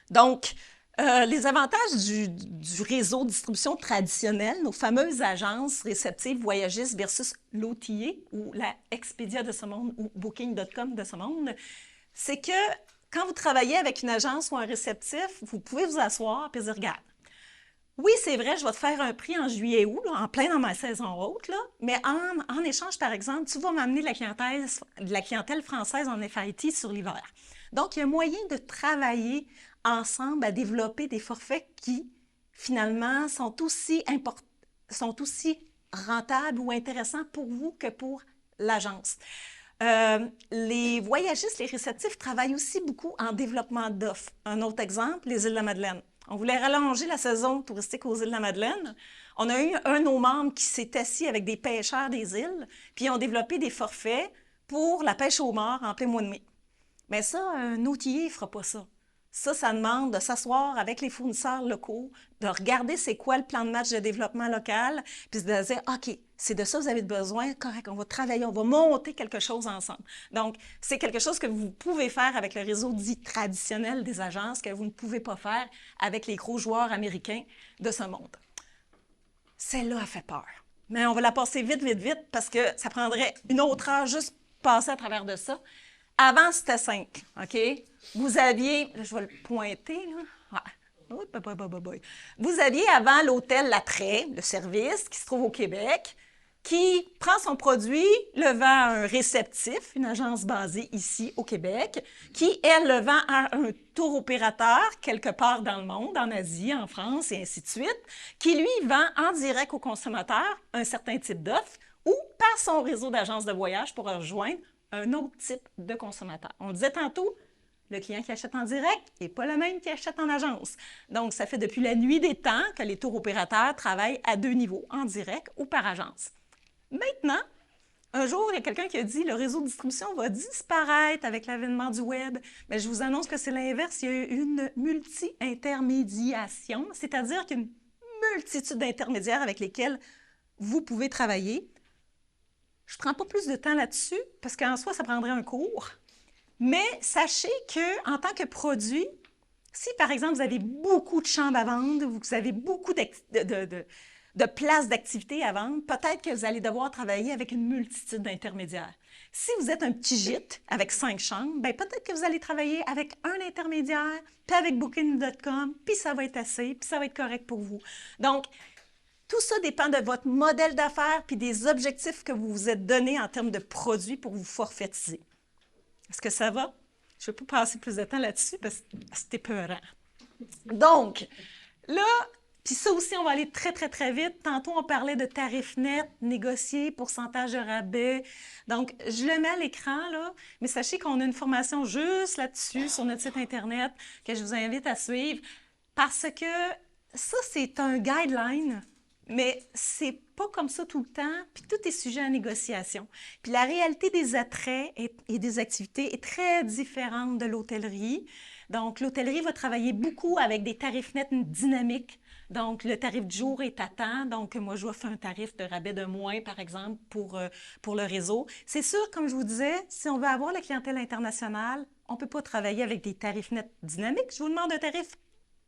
Donc, les avantages du réseau de distribution traditionnel, nos fameuses agences réceptives voyagistes versus l'OTA ou la Expedia de ce monde ou Booking.com de ce monde, c'est que quand vous travaillez avec une agence ou un réceptif, vous pouvez vous asseoir et dire, regarde, oui, c'est vrai, je vais te faire un prix en juillet-août, en plein dans ma saison haute, là, mais en échange, par exemple, tu vas m'amener de la clientèle française en FIT sur l'hiver. Donc, il y a moyen de travailler ensemble à développer des forfaits qui, finalement, sont aussi rentables ou intéressants pour vous que pour l'agence. Les voyagistes, les réceptifs travaillent aussi beaucoup en développement d'offres. Un autre exemple, les îles de la Madeleine. On voulait rallonger la saison touristique aux îles de la Madeleine. On a eu un de nos membres qui s'est assis avec des pêcheurs des îles, puis ils ont développé des forfaits pour la pêche au mort en plein mois de mai. Mais ça, un outiller ne fera pas ça. Ça demande de s'asseoir avec les fournisseurs locaux, de regarder c'est quoi le plan de match de développement local, puis de dire, OK, c'est de ça que vous avez besoin, correct, on va travailler, on va monter quelque chose ensemble. Donc, c'est quelque chose que vous pouvez faire avec le réseau dit traditionnel des agences que vous ne pouvez pas faire avec les gros joueurs américains de ce monde. Celle-là a fait peur. Mais on va la passer vite, vite, vite, parce que ça prendrait une autre heure juste passer à travers de ça. Avant, c'était simple, OK? Vous aviez, je vais le pointer, là. Ouais. Vous aviez avant l'hôtel L'Attrait, le service qui se trouve au Québec, qui prend son produit, le vend à un réceptif, une agence basée ici au Québec, qui, elle, le vend à un tour opérateur quelque part dans le monde, en Asie, en France et ainsi de suite, qui, lui, vend en direct aux consommateurs un certain type d'offre ou par son réseau d'agences de voyage pour rejoindre un autre type de consommateur. On disait tantôt, le client qui achète en direct n'est pas le même qui achète en agence. Donc, ça fait depuis la nuit des temps que les tours opérateurs travaillent à 2 niveaux, en direct ou par agence. Maintenant, un jour, il y a quelqu'un qui a dit « le réseau de distribution va disparaître avec l'avènement du web ». Mais je vous annonce que c'est l'inverse. Il y a une multi-intermédiation, c'est-à-dire qu'il y a une multitude d'intermédiaires avec lesquels vous pouvez travailler. Je ne prends pas plus de temps là-dessus parce qu'en soi, ça prendrait un cours. Mais sachez qu'en tant que produit, si par exemple vous avez beaucoup de chambres à vendre, vous avez beaucoup de places d'activité à vendre, peut-être que vous allez devoir travailler avec une multitude d'intermédiaires. Si vous êtes un petit gîte avec 5 chambres, bien peut-être que vous allez travailler avec un intermédiaire, puis avec Booking.com, puis ça va être assez, puis ça va être correct pour vous. Donc, tout ça dépend de votre modèle d'affaires puis des objectifs que vous vous êtes donnés en termes de produits pour vous forfaitiser. Est-ce que ça va? Je ne vais pas passer plus de temps là-dessus parce que c'est épeurant. Donc, là, puis ça aussi, on va aller très, très, très vite. Tantôt, on parlait de tarifs nets, négociés, pourcentage de rabais. Donc, je le mets à l'écran, là, mais sachez qu'on a une formation juste là-dessus sur notre site Internet que je vous invite à suivre parce que ça, c'est un guideline, mais c'est pas comme ça tout le temps, puis tout est sujet à négociation. Puis la réalité des attraits et des activités est très différente de l'hôtellerie. Donc, l'hôtellerie va travailler beaucoup avec des tarifs nets dynamiques. Donc, le tarif du jour est à temps. Donc, moi, je offre un tarif de rabais de moins, par exemple, pour le réseau. C'est sûr, comme je vous disais, si on veut avoir la clientèle internationale, on ne peut pas travailler avec des tarifs nets dynamiques. Je vous demande un tarif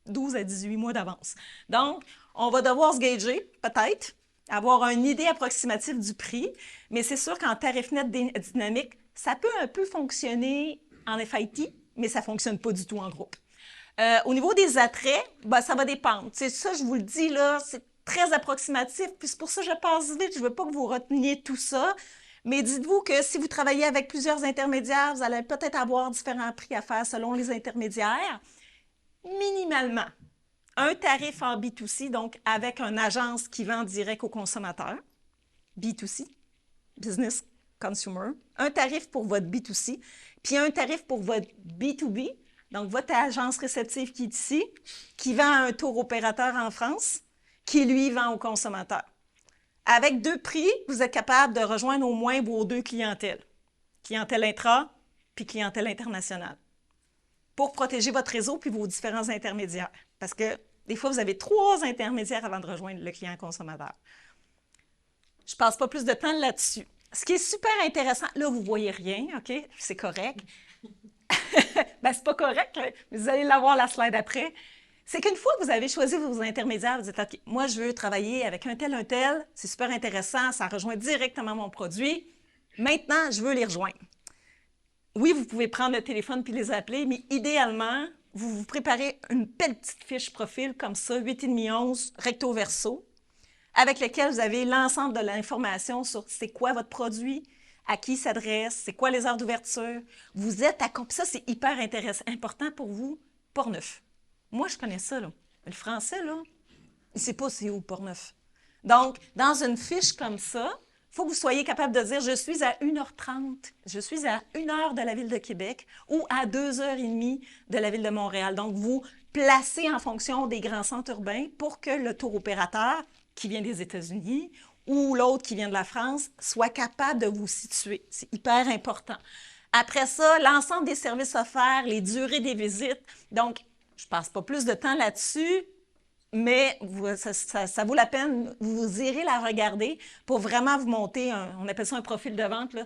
12 à 18 mois d'avance. Donc, on va devoir se gager, peut-être, avoir une idée approximative du prix, mais c'est sûr qu'en tarif net dynamique, ça peut un peu fonctionner en FIT, mais ça ne fonctionne pas du tout en groupe. Au niveau des attraits, ben, ça va dépendre. C'est ça, je vous le dis, là, c'est très approximatif, puis c'est pour ça que je passe vite. Je ne veux pas que vous reteniez tout ça, mais dites-vous que si vous travaillez avec plusieurs intermédiaires, vous allez peut-être avoir différents prix à faire selon les intermédiaires. Minimalement, un tarif en B2C, donc avec une agence qui vend direct aux consommateurs, B2C, Business Consumer, un tarif pour votre B2C, puis un tarif pour votre B2B, donc votre agence réceptive qui est ici, qui vend à un tour opérateur en France, qui lui vend aux consommateurs. Avec 2 prix, vous êtes capable de rejoindre au moins vos 2 clientèles, clientèle intra puis clientèle internationale, pour protéger votre réseau puis vos différents intermédiaires. Parce que des fois, vous avez 3 intermédiaires avant de rejoindre le client consommateur. Je ne passe pas plus de temps là-dessus. Ce qui est super intéressant, là, vous ne voyez rien, OK? C'est correct. Ben, c'est pas correct, mais vous allez l'avoir la slide après. C'est qu'une fois que vous avez choisi vos intermédiaires, vous dites, OK, moi, je veux travailler avec un tel, c'est super intéressant, ça rejoint directement mon produit. Maintenant, je veux les rejoindre. Oui, vous pouvez prendre le téléphone puis les appeler, mais idéalement, vous vous préparez une belle petite fiche profil comme ça, 8,5-11, recto verso, avec lequel vous avez l'ensemble de l'information sur c'est quoi votre produit, à qui il s'adresse, c'est quoi les heures d'ouverture. Vous êtes ça, c'est hyper intéressant, important pour vous, Portneuf. Moi, je connais ça, là. Le français, là, il ne sait pas c'est où Portneuf. Donc, dans une fiche comme ça, il faut que vous soyez capable de dire « Je suis à 1h30, je suis à 1 heure de la ville de Québec ou à 2h30 de la ville de Montréal. » Donc, vous placez en fonction des grands centres urbains pour que le tour opérateur qui vient des États-Unis ou l'autre qui vient de la France soit capable de vous situer. C'est hyper important. Après ça, l'ensemble des services offerts, les durées des visites. Donc, je ne passe pas plus de temps là-dessus, mais ça vaut la peine, vous irez la regarder pour vraiment vous monter, on appelle ça un profil de vente, là,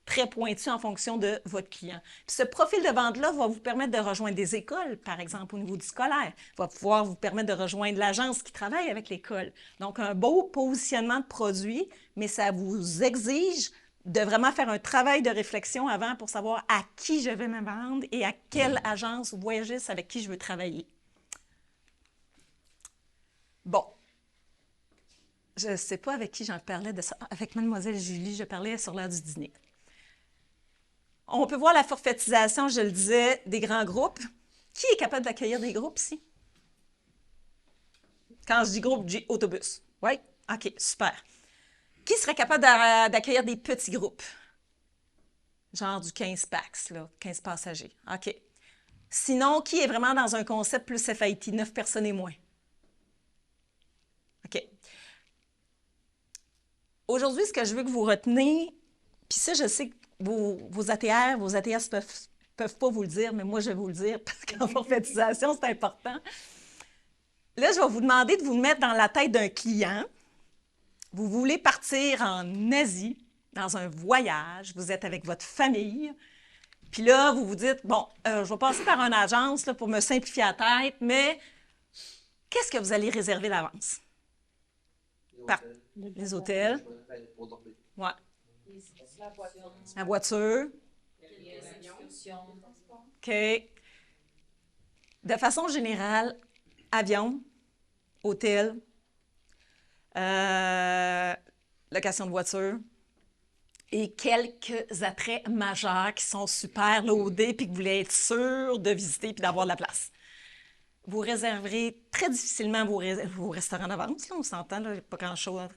très pointu en fonction de votre client. Puis ce profil de vente-là va vous permettre de rejoindre des écoles, par exemple, au niveau du scolaire. Va pouvoir vous permettre de rejoindre l'agence qui travaille avec l'école. Donc, un beau positionnement de produit, mais ça vous exige de vraiment faire un travail de réflexion avant pour savoir à qui je vais me vendre et à quelle agence ou voyagiste avec qui je veux travailler. Bon. Je ne sais pas avec qui j'en parlais de ça. Avec Mademoiselle Julie, je parlais sur l'heure du dîner. On peut voir la forfaitisation, je le disais, des grands groupes. Qui est capable d'accueillir des groupes ici? Quand je dis groupe, je dis autobus. Oui? OK, super. Qui serait capable d'accueillir des petits groupes? Genre du 15 pax, là, 15 passagers. OK. Sinon, qui est vraiment dans un concept plus FIT, 9 personnes et moins? OK. Aujourd'hui, ce que je veux que vous retenez, puis ça, je sais que vos ATR, vos ATS peuvent pas vous le dire, mais moi, je vais vous le dire parce qu'en forfaitisation, c'est important. Là, je vais vous demander de vous mettre dans la tête d'un client. Vous voulez partir en Asie, dans un voyage, vous êtes avec votre famille, puis là, vous vous dites, bon, je vais passer par une agence là, pour me simplifier la tête, mais qu'est-ce que vous allez réserver d'avance? Les hôtels. Ouais. La voiture. OK. De façon générale, avion, hôtel, location de voiture et quelques attraits majeurs qui sont super loadés puis que vous voulez être sûr de visiter puis d'avoir de la place. Vous réserverez très difficilement vos restaurants d'avance. Là, on s'entend, là, pas grand-chose.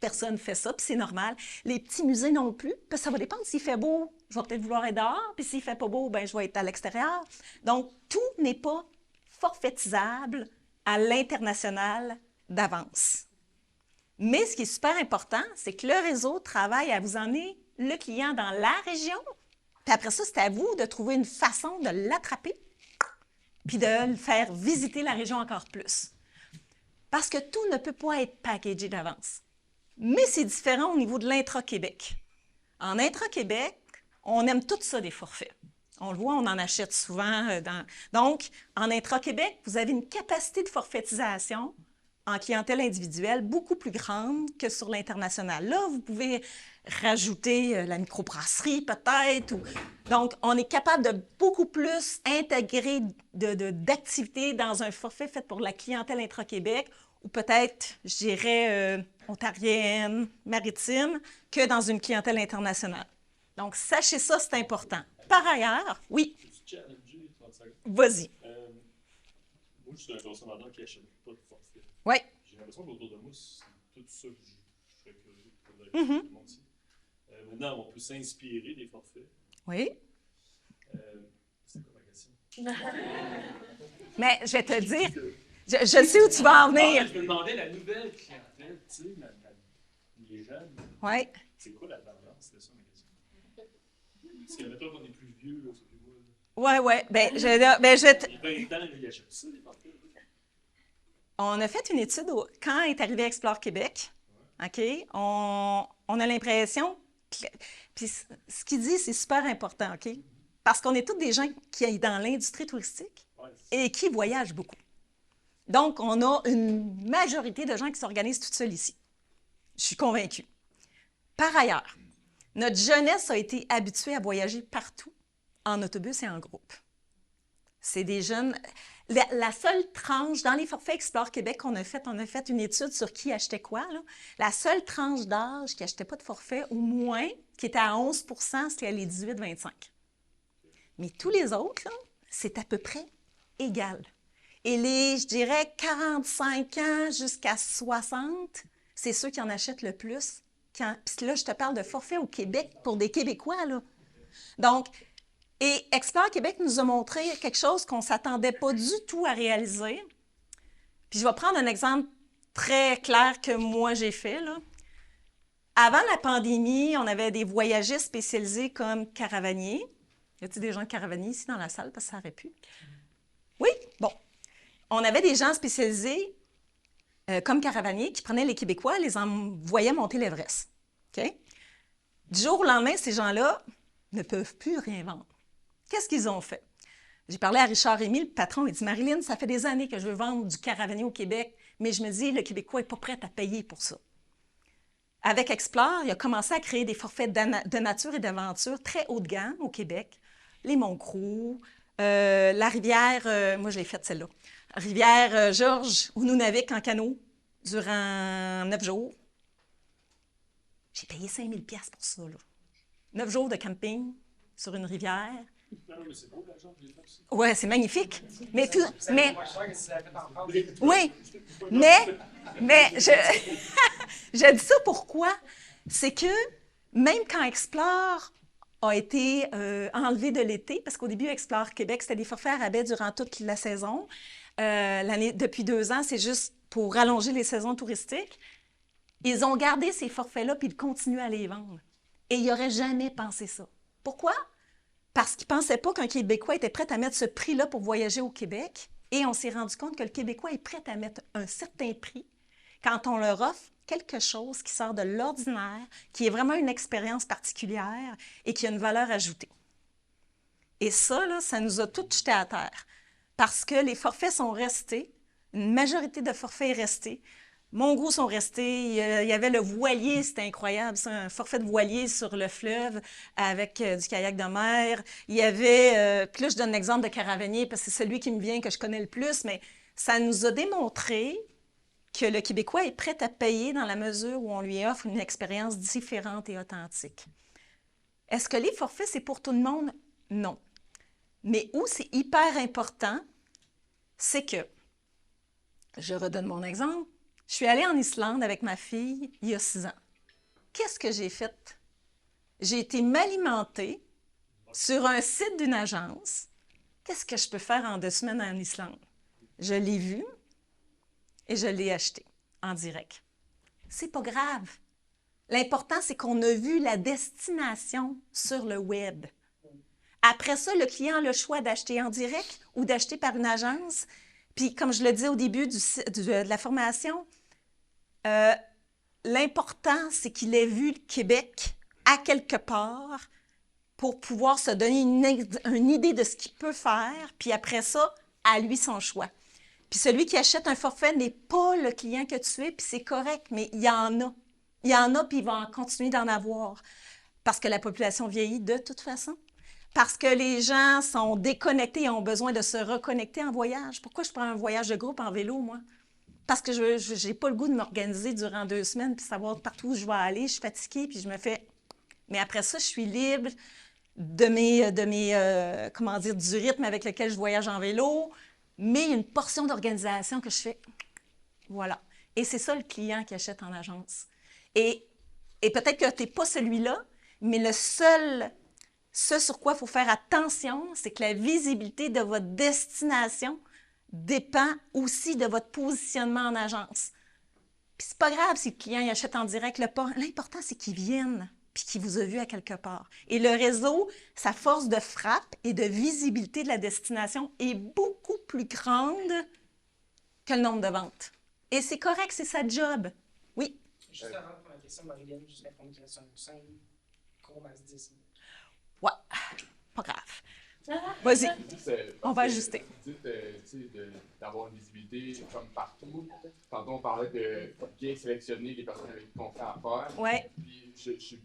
Personne ne fait ça, puis c'est normal. Les petits musées non plus, parce que ça va dépendre. S'il fait beau, je vais peut-être vouloir être dehors, puis s'il ne fait pas beau, ben, je vais être à l'extérieur. Donc, tout n'est pas forfaitisable à l'international d'avance. Mais ce qui est super important, c'est que le réseau travaille à vous emmener le client dans la région. Puis après ça, c'est à vous de trouver une façon de l'attraper puis de le faire visiter la région encore plus. Parce que tout ne peut pas être packagé d'avance. Mais c'est différent au niveau de l'intra-Québec. En intra-Québec, on aime tout ça des forfaits. On le voit, on en achète souvent. Donc, en intra-Québec, vous avez une capacité de forfaitisation en clientèle individuelle beaucoup plus grande que sur l'international. Là, vous pouvez rajouter la microbrasserie peut-être. Donc, on est capable de beaucoup plus intégrer d'activités dans un forfait fait pour la clientèle intra-Québec ou peut-être, je dirais, ontarienne, maritime, que dans une clientèle internationale. Donc, sachez ça, c'est important. Par ailleurs, oui, Peux-tu challenger 30 secondes? vas-y. Moi, je suis un consommateur qui n'achète pas de forfait. Oui. J'ai l'impression qu'autour de moi, c'est tout ça que je serais curieux pour le monde ici. Maintenant, on peut s'inspirer des forfaits. Oui. C'est quoi ma question? Mais je vais te dire, je sais où tu vas en venir. Je me demandais la nouvelle clientèle, tu sais, les jeunes. Oui. C'est quoi la tendance? C'était ça ma question. Parce que mettons qu'on est plus vieux, là, c'est plus moi. Oui, oui. Ben, je vais te- Les 20 ans, là, ils achètent ça, les forfaits. On a fait une étude quand est arrivé Explore Québec. OK? On a l'impression que. Puis ce qu'il dit, c'est super important, OK? Parce qu'on est tous des gens qui sont dans l'industrie touristique et qui voyagent beaucoup. Donc, on a une majorité de gens qui s'organisent toutes seuls ici. Je suis convaincue. Par ailleurs, notre jeunesse a été habituée à voyager partout, en autobus et en groupe. C'est des jeunes. La seule tranche, dans les forfaits Explore Québec qu'on a fait, on a fait une étude sur qui achetait quoi, là. La seule tranche d'âge qui n'achetait pas de forfait, au moins, qui était à 11 %, c'était les 18-25. Mais tous les autres, là, c'est à peu près égal. Et les, je dirais, 45 ans jusqu'à 60, c'est ceux qui en achètent le plus. Puis là, je te parle de forfait au Québec pour des Québécois, là. Donc, et Explore Québec nous a montré quelque chose qu'on ne s'attendait pas du tout à réaliser. Puis je vais prendre un exemple très clair que moi j'ai fait, là. Avant la pandémie, on avait des voyagistes spécialisés comme caravaniers. Y a-t-il des gens caravaniers ici dans la salle? Parce que ça aurait pu. Oui? Bon. On avait des gens spécialisés comme caravaniers qui prenaient les Québécois et les envoyaient monter l'Everest. OK? Du jour au lendemain, ces gens-là ne peuvent plus rien vendre. Qu'est-ce qu'ils ont fait? J'ai parlé à Richard Rémy, le patron, il dit « Marilyn, ça fait des années que je veux vendre du caravanier au Québec, mais je me dis, le Québécois n'est pas prêt à payer pour ça. » Avec Explore, il a commencé à créer des forfaits de nature et d'aventure très haut de gamme au Québec. Les Montcroux, la rivière, moi je l'ai faite celle-là, rivière Georges, où nous navigue en canot durant 9 jours. J'ai payé 5 000 $ pour ça, là. 9 jours de camping sur une rivière. Non, mais c'est beau, l'argent, je l'ai fait aussi. Oui, c'est magnifique. Mais, C'est moins cher que si tu l'avais fait en France. oui, mais je dis ça pourquoi? C'est que même quand Explore a été enlevé de l'été, parce qu'au début, Explore Québec, c'était des forfaits à rabais durant toute la saison. Depuis 2 ans, c'est juste pour rallonger les saisons touristiques. Ils ont gardé ces forfaits-là puis ils continuent à les vendre. Et ils n'auraient jamais pensé ça. Pourquoi? Parce qu'ils ne pensaient pas qu'un Québécois était prêt à mettre ce prix-là pour voyager au Québec. Et on s'est rendu compte que le Québécois est prêt à mettre un certain prix quand on leur offre quelque chose qui sort de l'ordinaire, qui est vraiment une expérience particulière et qui a une valeur ajoutée. Et ça, là, ça nous a tout jeté à terre parce que les forfaits sont restés, une majorité de forfaits est restée. Mongots sont restés. Il y avait le voilier, c'était incroyable. C'est un forfait de voilier sur le fleuve avec du kayak de mer. Il y avait, puis là, je donne l'exemple de caravanier parce que c'est celui qui me vient que je connais le plus, mais ça nous a démontré que le Québécois est prêt à payer dans la mesure où on lui offre une expérience différente et authentique. Est-ce que les forfaits, c'est pour tout le monde? Non. Mais où c'est hyper important, c'est que, je redonne mon exemple, je suis allée en Islande avec ma fille il y a 6 ans. Qu'est-ce que j'ai fait? J'ai été m'alimenter sur un site d'une agence. Qu'est-ce que je peux faire en 2 semaines en Islande? Je l'ai vu et je l'ai acheté en direct. c'est pas grave. L'important, c'est qu'on a vu la destination sur le web. Après ça, le client a le choix d'acheter en direct ou d'acheter par une agence. Puis, comme je le disais au début de la formation, l'important, c'est qu'il ait vu le Québec à quelque part pour pouvoir se donner une idée de ce qu'il peut faire. Puis après ça, à lui son choix. Puis celui qui achète un forfait n'est pas le client que tu es, puis c'est correct, mais il y en a. Il y en a, puis il va en continuer d'en avoir. Parce que la population vieillit de toute façon. Parce que les gens sont déconnectés et ont besoin de se reconnecter en voyage. Pourquoi je prends un voyage de groupe en vélo, moi? Parce que je n'ai pas le goût de m'organiser durant 2 semaines puis savoir partout où je vais aller. Je suis fatiguée, puis je me fais... Mais après ça, je suis libre comment dire, du rythme avec lequel je voyage en vélo, mais il y a une portion d'organisation que je fais. Voilà. Et c'est ça le client qui achète en agence. Et peut-être que tu n'es pas celui-là, mais ce sur quoi il faut faire attention, c'est que la visibilité de votre destination dépend aussi de votre positionnement en agence. Puis c'est pas grave si le client il achète en direct. L'important, c'est qu'il vienne puis qu'il vous a vu à quelque part. Et le réseau, sa force de frappe et de visibilité de la destination est beaucoup plus grande que le nombre de ventes. Et c'est correct, c'est sa job. Oui? Juste avant pour la question, Marilyn, juste répondre qu'il reste un 5 court max 10 minutes. Ouais, pas grave. Vas-y, on va ajuster. Vous dites d'avoir une visibilité comme partout. Tantôt, on parlait de bien sélectionner les personnes avec qui on fait affaire. Ouais. Puis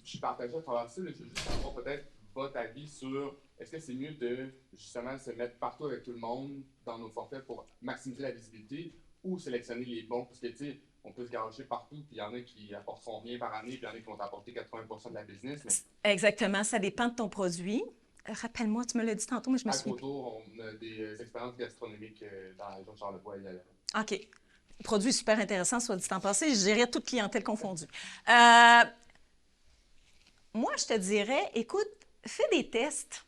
je partageais à travers ça, mais je veux juste avoir peut-être votre avis sur est-ce que c'est mieux de justement se mettre partout avec tout le monde dans nos forfaits pour maximiser la visibilité ou sélectionner les bons? Parce que tu sais, on peut se garocher partout, puis il y en a qui apporteront rien par année, puis il y en a qui vont apporter 80% de la business. Mais... Exactement, ça dépend de ton produit. Rappelle-moi, tu me l'as dit tantôt, mais je me souviens. À Coteau, on a des expériences gastronomiques dans la région de Charlevoix et ailleurs. OK. Produit super intéressant, soit dit en passé. Je gérais toute clientèle confondue. Moi, je te dirais, écoute, fais des tests.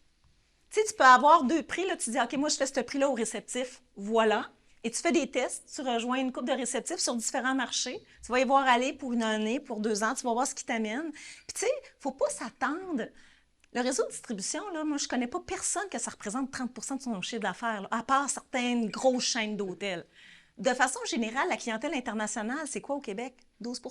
Tu sais, tu peux avoir 2 prix. Là, tu dis, OK, moi, je fais ce prix-là au réceptif. Voilà. Et tu fais des tests, tu rejoins une couple de réceptifs sur différents marchés. Tu vas y voir aller pour 1 année, pour 2 ans. Tu vas voir ce qui t'amène. Puis, tu sais, il ne faut pas s'attendre. Le réseau de distribution, là, moi, je ne connais pas personne que ça représente 30 de son chiffre d'affaires, à part certaines grosses chaînes d'hôtels. De façon générale, la clientèle internationale, c'est quoi au Québec? 12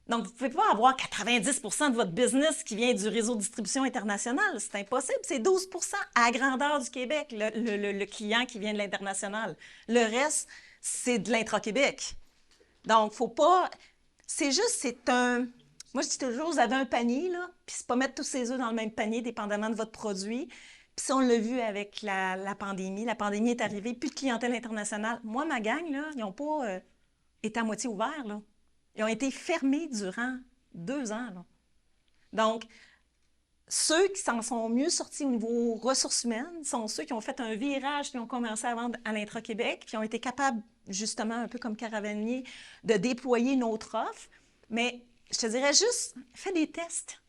Donc, vous ne pouvez pas avoir 90 de votre business qui vient du réseau de distribution international. C'est impossible. C'est 12 à la grandeur du Québec, le client qui vient de l'international. Le reste, c'est de l'intra-Québec. Donc, faut pas... C'est juste, c'est un... Moi, je dis toujours, vous avez un panier, là, puis c'est pas mettre tous ses œufs dans le même panier, dépendamment de votre produit. Puis ça, on l'a vu avec la pandémie. La pandémie est arrivée, plus de clientèle internationale. Moi, ma gang, là, ils n'ont pas été à moitié ouverts, là. Ils ont été fermés durant 2 ans, là. Donc, ceux qui s'en sont mieux sortis au niveau ressources humaines sont ceux qui ont fait un virage puis ont commencé à vendre à l'intra-Québec, puis ont été capables, justement, un peu comme Caravanier, de déployer une autre offre. Mais je te dirais juste, fais des tests.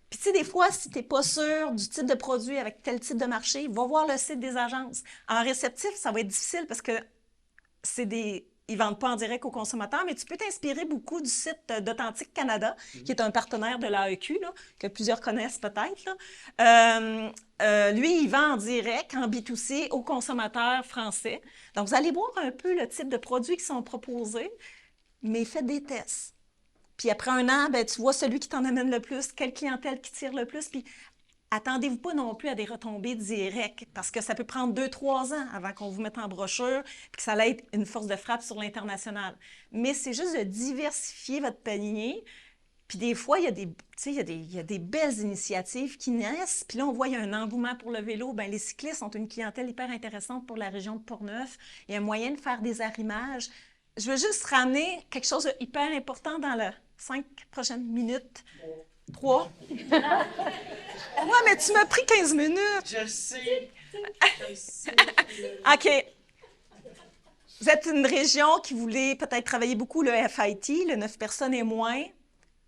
Puis, tu sais, des fois, si tu n'es pas sûr du type de produit avec tel type de marché, va voir le site des agences. En réceptif, ça va être difficile parce que ils ne vendent pas en direct aux consommateurs, mais tu peux t'inspirer beaucoup du site d'Authentique Canada, qui est un partenaire de l'AEQ, là, que plusieurs connaissent peut-être. Lui, il vend en direct, en B2C, aux consommateurs français. Donc, vous allez voir un peu le type de produits qui sont proposés, mais faites des tests. Puis après 1 an, ben, tu vois celui qui t'en amène le plus, quelle clientèle qui tire le plus. Puis attendez-vous pas non plus à des retombées directes, parce que ça peut prendre 2-3 ans avant qu'on vous mette en brochure, puis que ça allait être une force de frappe sur l'international. Mais c'est juste de diversifier votre panier. Puis des fois, il y a des belles initiatives qui naissent. Puis là, on voit qu'il y a un engouement pour le vélo. Bien, les cyclistes ont une clientèle hyper intéressante pour la région de Portneuf. Il y a moyen de faire des arrimages. Je veux juste ramener quelque chose de hyper important dans les 5 prochaines minutes. 3. Ouais, mais tu m'as pris 15 minutes. Je le sais. OK. Vous êtes une région qui voulait peut-être travailler beaucoup le FIT, le 9 personnes et moins.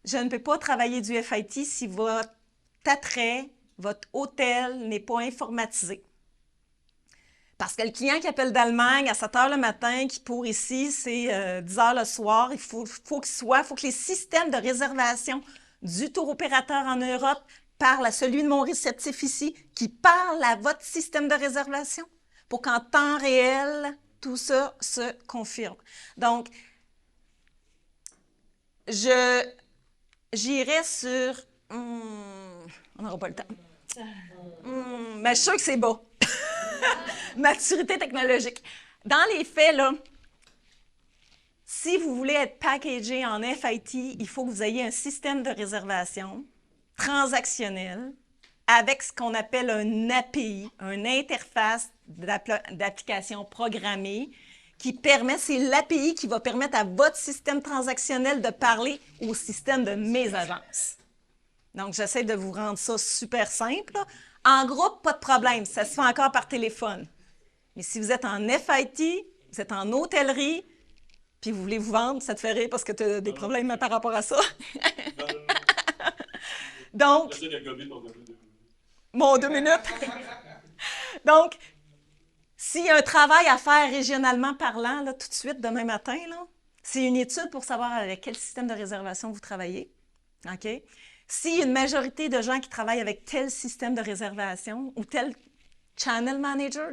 Je ne peux pas travailler du FIT si votre attrait, votre hôtel n'est pas informatisé. Parce que le client qui appelle d'Allemagne à 7 heures le matin, qui pour ici, c'est 10 heures le soir, il faut que les systèmes de réservation du tour opérateur en Europe parlent à celui de mon réceptif ici, qui parle à votre système de réservation pour qu'en temps réel, tout ça se confirme. Donc, j'irai sur... on n'aura pas le temps. Mais je suis sûre que c'est bas. Maturité technologique. Dans les faits, là, si vous voulez être packagé en FIT, il faut que vous ayez un système de réservation transactionnel avec ce qu'on appelle un API, une interface d'application programmée qui permet, c'est l'API qui va permettre à votre système transactionnel de parler au système de mes agences. Donc, j'essaie de vous rendre ça super simple. En groupe, pas de problème, ça se fait encore par téléphone. Mais si vous êtes en FIT, vous êtes en hôtellerie, puis vous voulez vous vendre, ça te fait rire parce que tu as des problèmes par rapport à ça. Donc, bon, 2 minutes. Donc, s'il y a un travail à faire régionalement parlant, là, tout de suite, demain matin, là, c'est une étude pour savoir avec quel système de réservation vous travaillez. OK? S'il y a une majorité de gens qui travaillent avec tel système de réservation ou tel Channel Manager,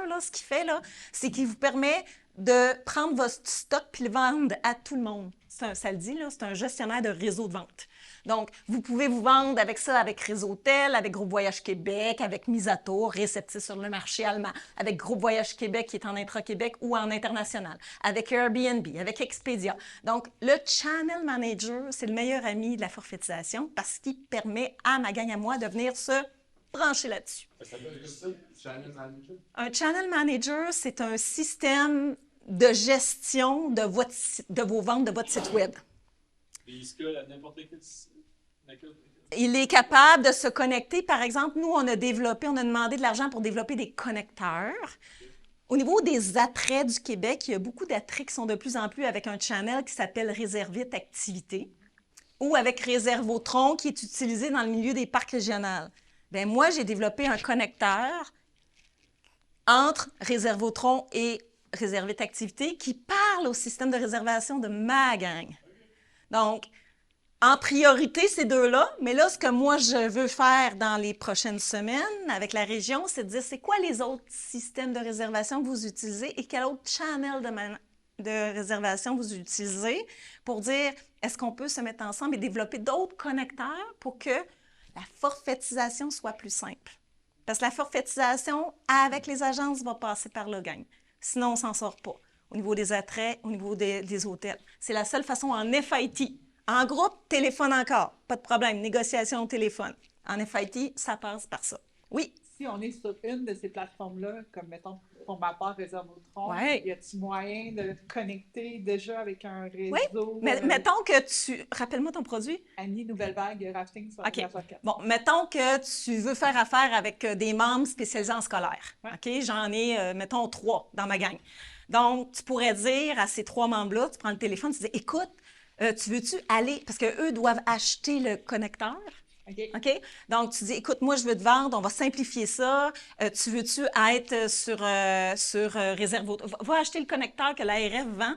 là, ce qu'il fait, là, c'est qu'il vous permet de prendre votre stock puis le vendre à tout le monde. Ça le dit, là, c'est un gestionnaire de réseau de vente. Donc, vous pouvez vous vendre avec ça, avec Réseautel, avec Groupe Voyage Québec, avec Misato, réceptif sur le marché allemand, avec Groupe Voyage Québec qui est en intra-Québec ou en international, avec Airbnb, avec Expedia. Donc, le Channel Manager, c'est le meilleur ami de la forfaitisation parce qu'il permet à ma gang à moi de venir se brancher là-dessus. Ça s'appelle ça, Channel Manager? Un Channel Manager, c'est un système de gestion de vos ventes de votre site Web. Il se colle à n'importe quel site. Il est capable de se connecter. Par exemple, nous, on a demandé de l'argent pour développer des connecteurs. Au niveau des attraits du Québec, il y a beaucoup d'attraits qui sont de plus en plus avec un channel qui s'appelle Réservite Activité ou avec Réservotron qui est utilisé dans le milieu des parcs régionaux. Bien, moi, j'ai développé un connecteur entre Réservotron et Réservite Activité qui parle au système de réservation de ma gang. Donc, en priorité, ces deux-là, mais là, ce que moi, je veux faire dans les prochaines semaines avec la région, c'est de dire c'est quoi les autres systèmes de réservation que vous utilisez et quel autre channel de réservation vous utilisez pour dire est-ce qu'on peut se mettre ensemble et développer d'autres connecteurs pour que la forfaitisation soit plus simple. Parce que la forfaitisation avec les agences va passer par le gang. Sinon, on ne s'en sort pas. Au niveau des attraits, au niveau des hôtels. C'est la seule façon en FIT. En groupe, téléphone encore. Pas de problème. Négociation au téléphone. En FIT, ça passe par ça. Oui? Si on est sur une de ces plateformes-là, comme mettons pour ma part Réservotron, Ouais. y a-t-il moyen de connecter déjà avec un réseau? Oui. Mais mettons que tu... Rappelle-moi ton produit. Annie Nouvelle-Vague Rafting sur OK. la 4. Bon, mettons que tu veux faire affaire avec des membres spécialisés en scolaire. Ouais. OK? J'en ai, mettons, 3 dans ma gang. Donc, tu pourrais dire à ces 3 membres-là, tu prends le téléphone, tu dis, écoute, tu veux-tu aller... Parce qu'eux doivent acheter le connecteur. OK. OK? Donc, tu dis, écoute, moi, je veux te vendre, on va simplifier ça. Tu veux-tu être sur Réservotron? Va acheter le connecteur que l'ARF vend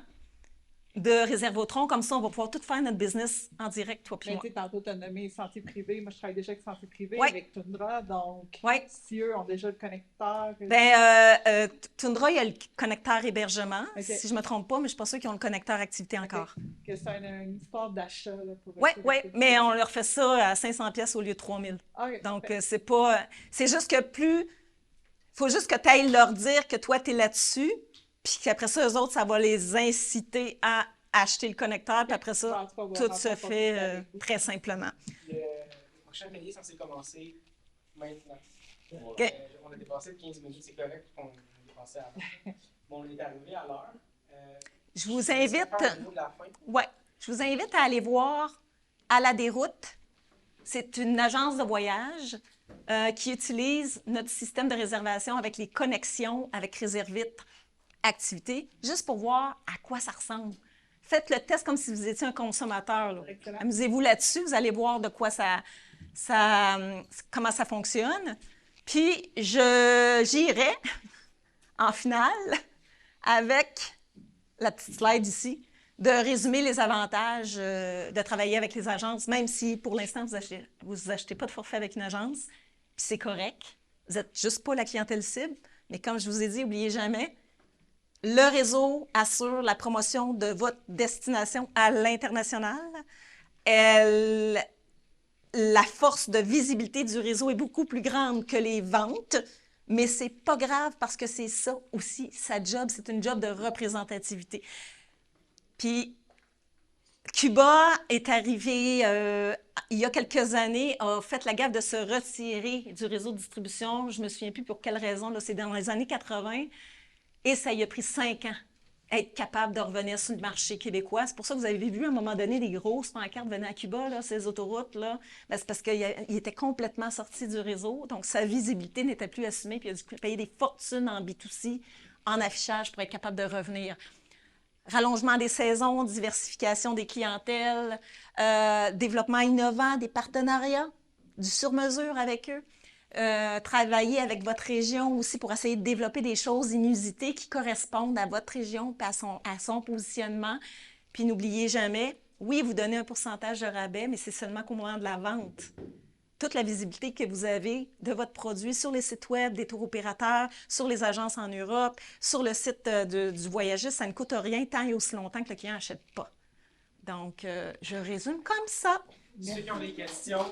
de Réservotron. Comme ça, on va pouvoir tout faire notre business en direct, toi puis Ben, moi. tu sais, tantôt, tu as nommé santé privée. Moi, je travaille déjà avec santé privée, Ouais. avec Tundra. Donc, Ouais. si eux ont déjà le connecteur... Bien, Tundra, il y a le connecteur hébergement, OK. si je ne me trompe pas, mais je ne suis pas sûre qu'ils ont le connecteur activité encore. Que c'est une histoire d'achat. Là, pour Oui, acheter oui, des- mais on leur fait ça à 500 pièces au lieu de 3000. OK. Donc, c'est pas... C'est juste que il faut juste que tu ailles leur dire que toi, tu es là-dessus, puis qu'après ça, eux autres, ça va les inciter à acheter le connecteur, puis après ça, tout se fait très simplement. Le prochain mail est censé commencer maintenant. OK. On a dépassé de 15 minutes, c'est correct qu'on a dépassé avant. Bon, on est arrivé à l'heure. Je vous invite... Au niveau de la fin. Ouais, je vous invite à aller voir À la déroute. C'est une agence de voyage qui utilise notre système de réservation avec les connexions avec Réservite Activité, juste pour voir à quoi ça ressemble. Faites le test comme si vous étiez un consommateur, là. Excellent. Amusez-vous là-dessus, vous allez voir de quoi comment ça fonctionne. Puis, j'irai en finale avec la petite slide ici, de résumer les avantages de travailler avec les agences, même si pour l'instant, vous achetez pas de forfait avec une agence, puis c'est correct. Vous n'êtes juste pas la clientèle cible. Mais comme je vous ai dit, n'oubliez jamais, le réseau assure la promotion de votre destination à l'international. La force de visibilité du réseau est beaucoup plus grande que les ventes, mais c'est pas grave parce que c'est ça aussi, sa job, c'est une job de représentativité. Puis, Cuba est arrivé il y a quelques années, a fait la gaffe de se retirer du réseau de distribution. Je ne me souviens plus pour quelle raison, là, c'est dans les années 80, et ça y a pris 5 ans être capable de revenir sur le marché québécois. C'est pour ça que vous avez vu à un moment donné des grosses pancartes venant à Cuba, là, ces autoroutes, là. Ben, c'est parce qu'il était complètement sorti du réseau, donc sa visibilité n'était plus assumée, puis il a dû payer des fortunes en B2C, en affichage pour être capable de revenir. Rallongement des saisons, diversification des clientèles, développement innovant des partenariats, du sur-mesure avec eux. Travailler avec votre région aussi pour essayer de développer des choses inusitées qui correspondent à votre région et à son positionnement. Puis n'oubliez jamais, oui, vous donnez un pourcentage de rabais, mais c'est seulement qu'au moment de la vente. Toute la visibilité que vous avez de votre produit sur les sites web des tours opérateurs, sur les agences en Europe, sur le site du voyagiste, ça ne coûte rien tant et aussi longtemps que le client n'achète pas. Donc, je résume comme ça. Ceux qui ont des questions,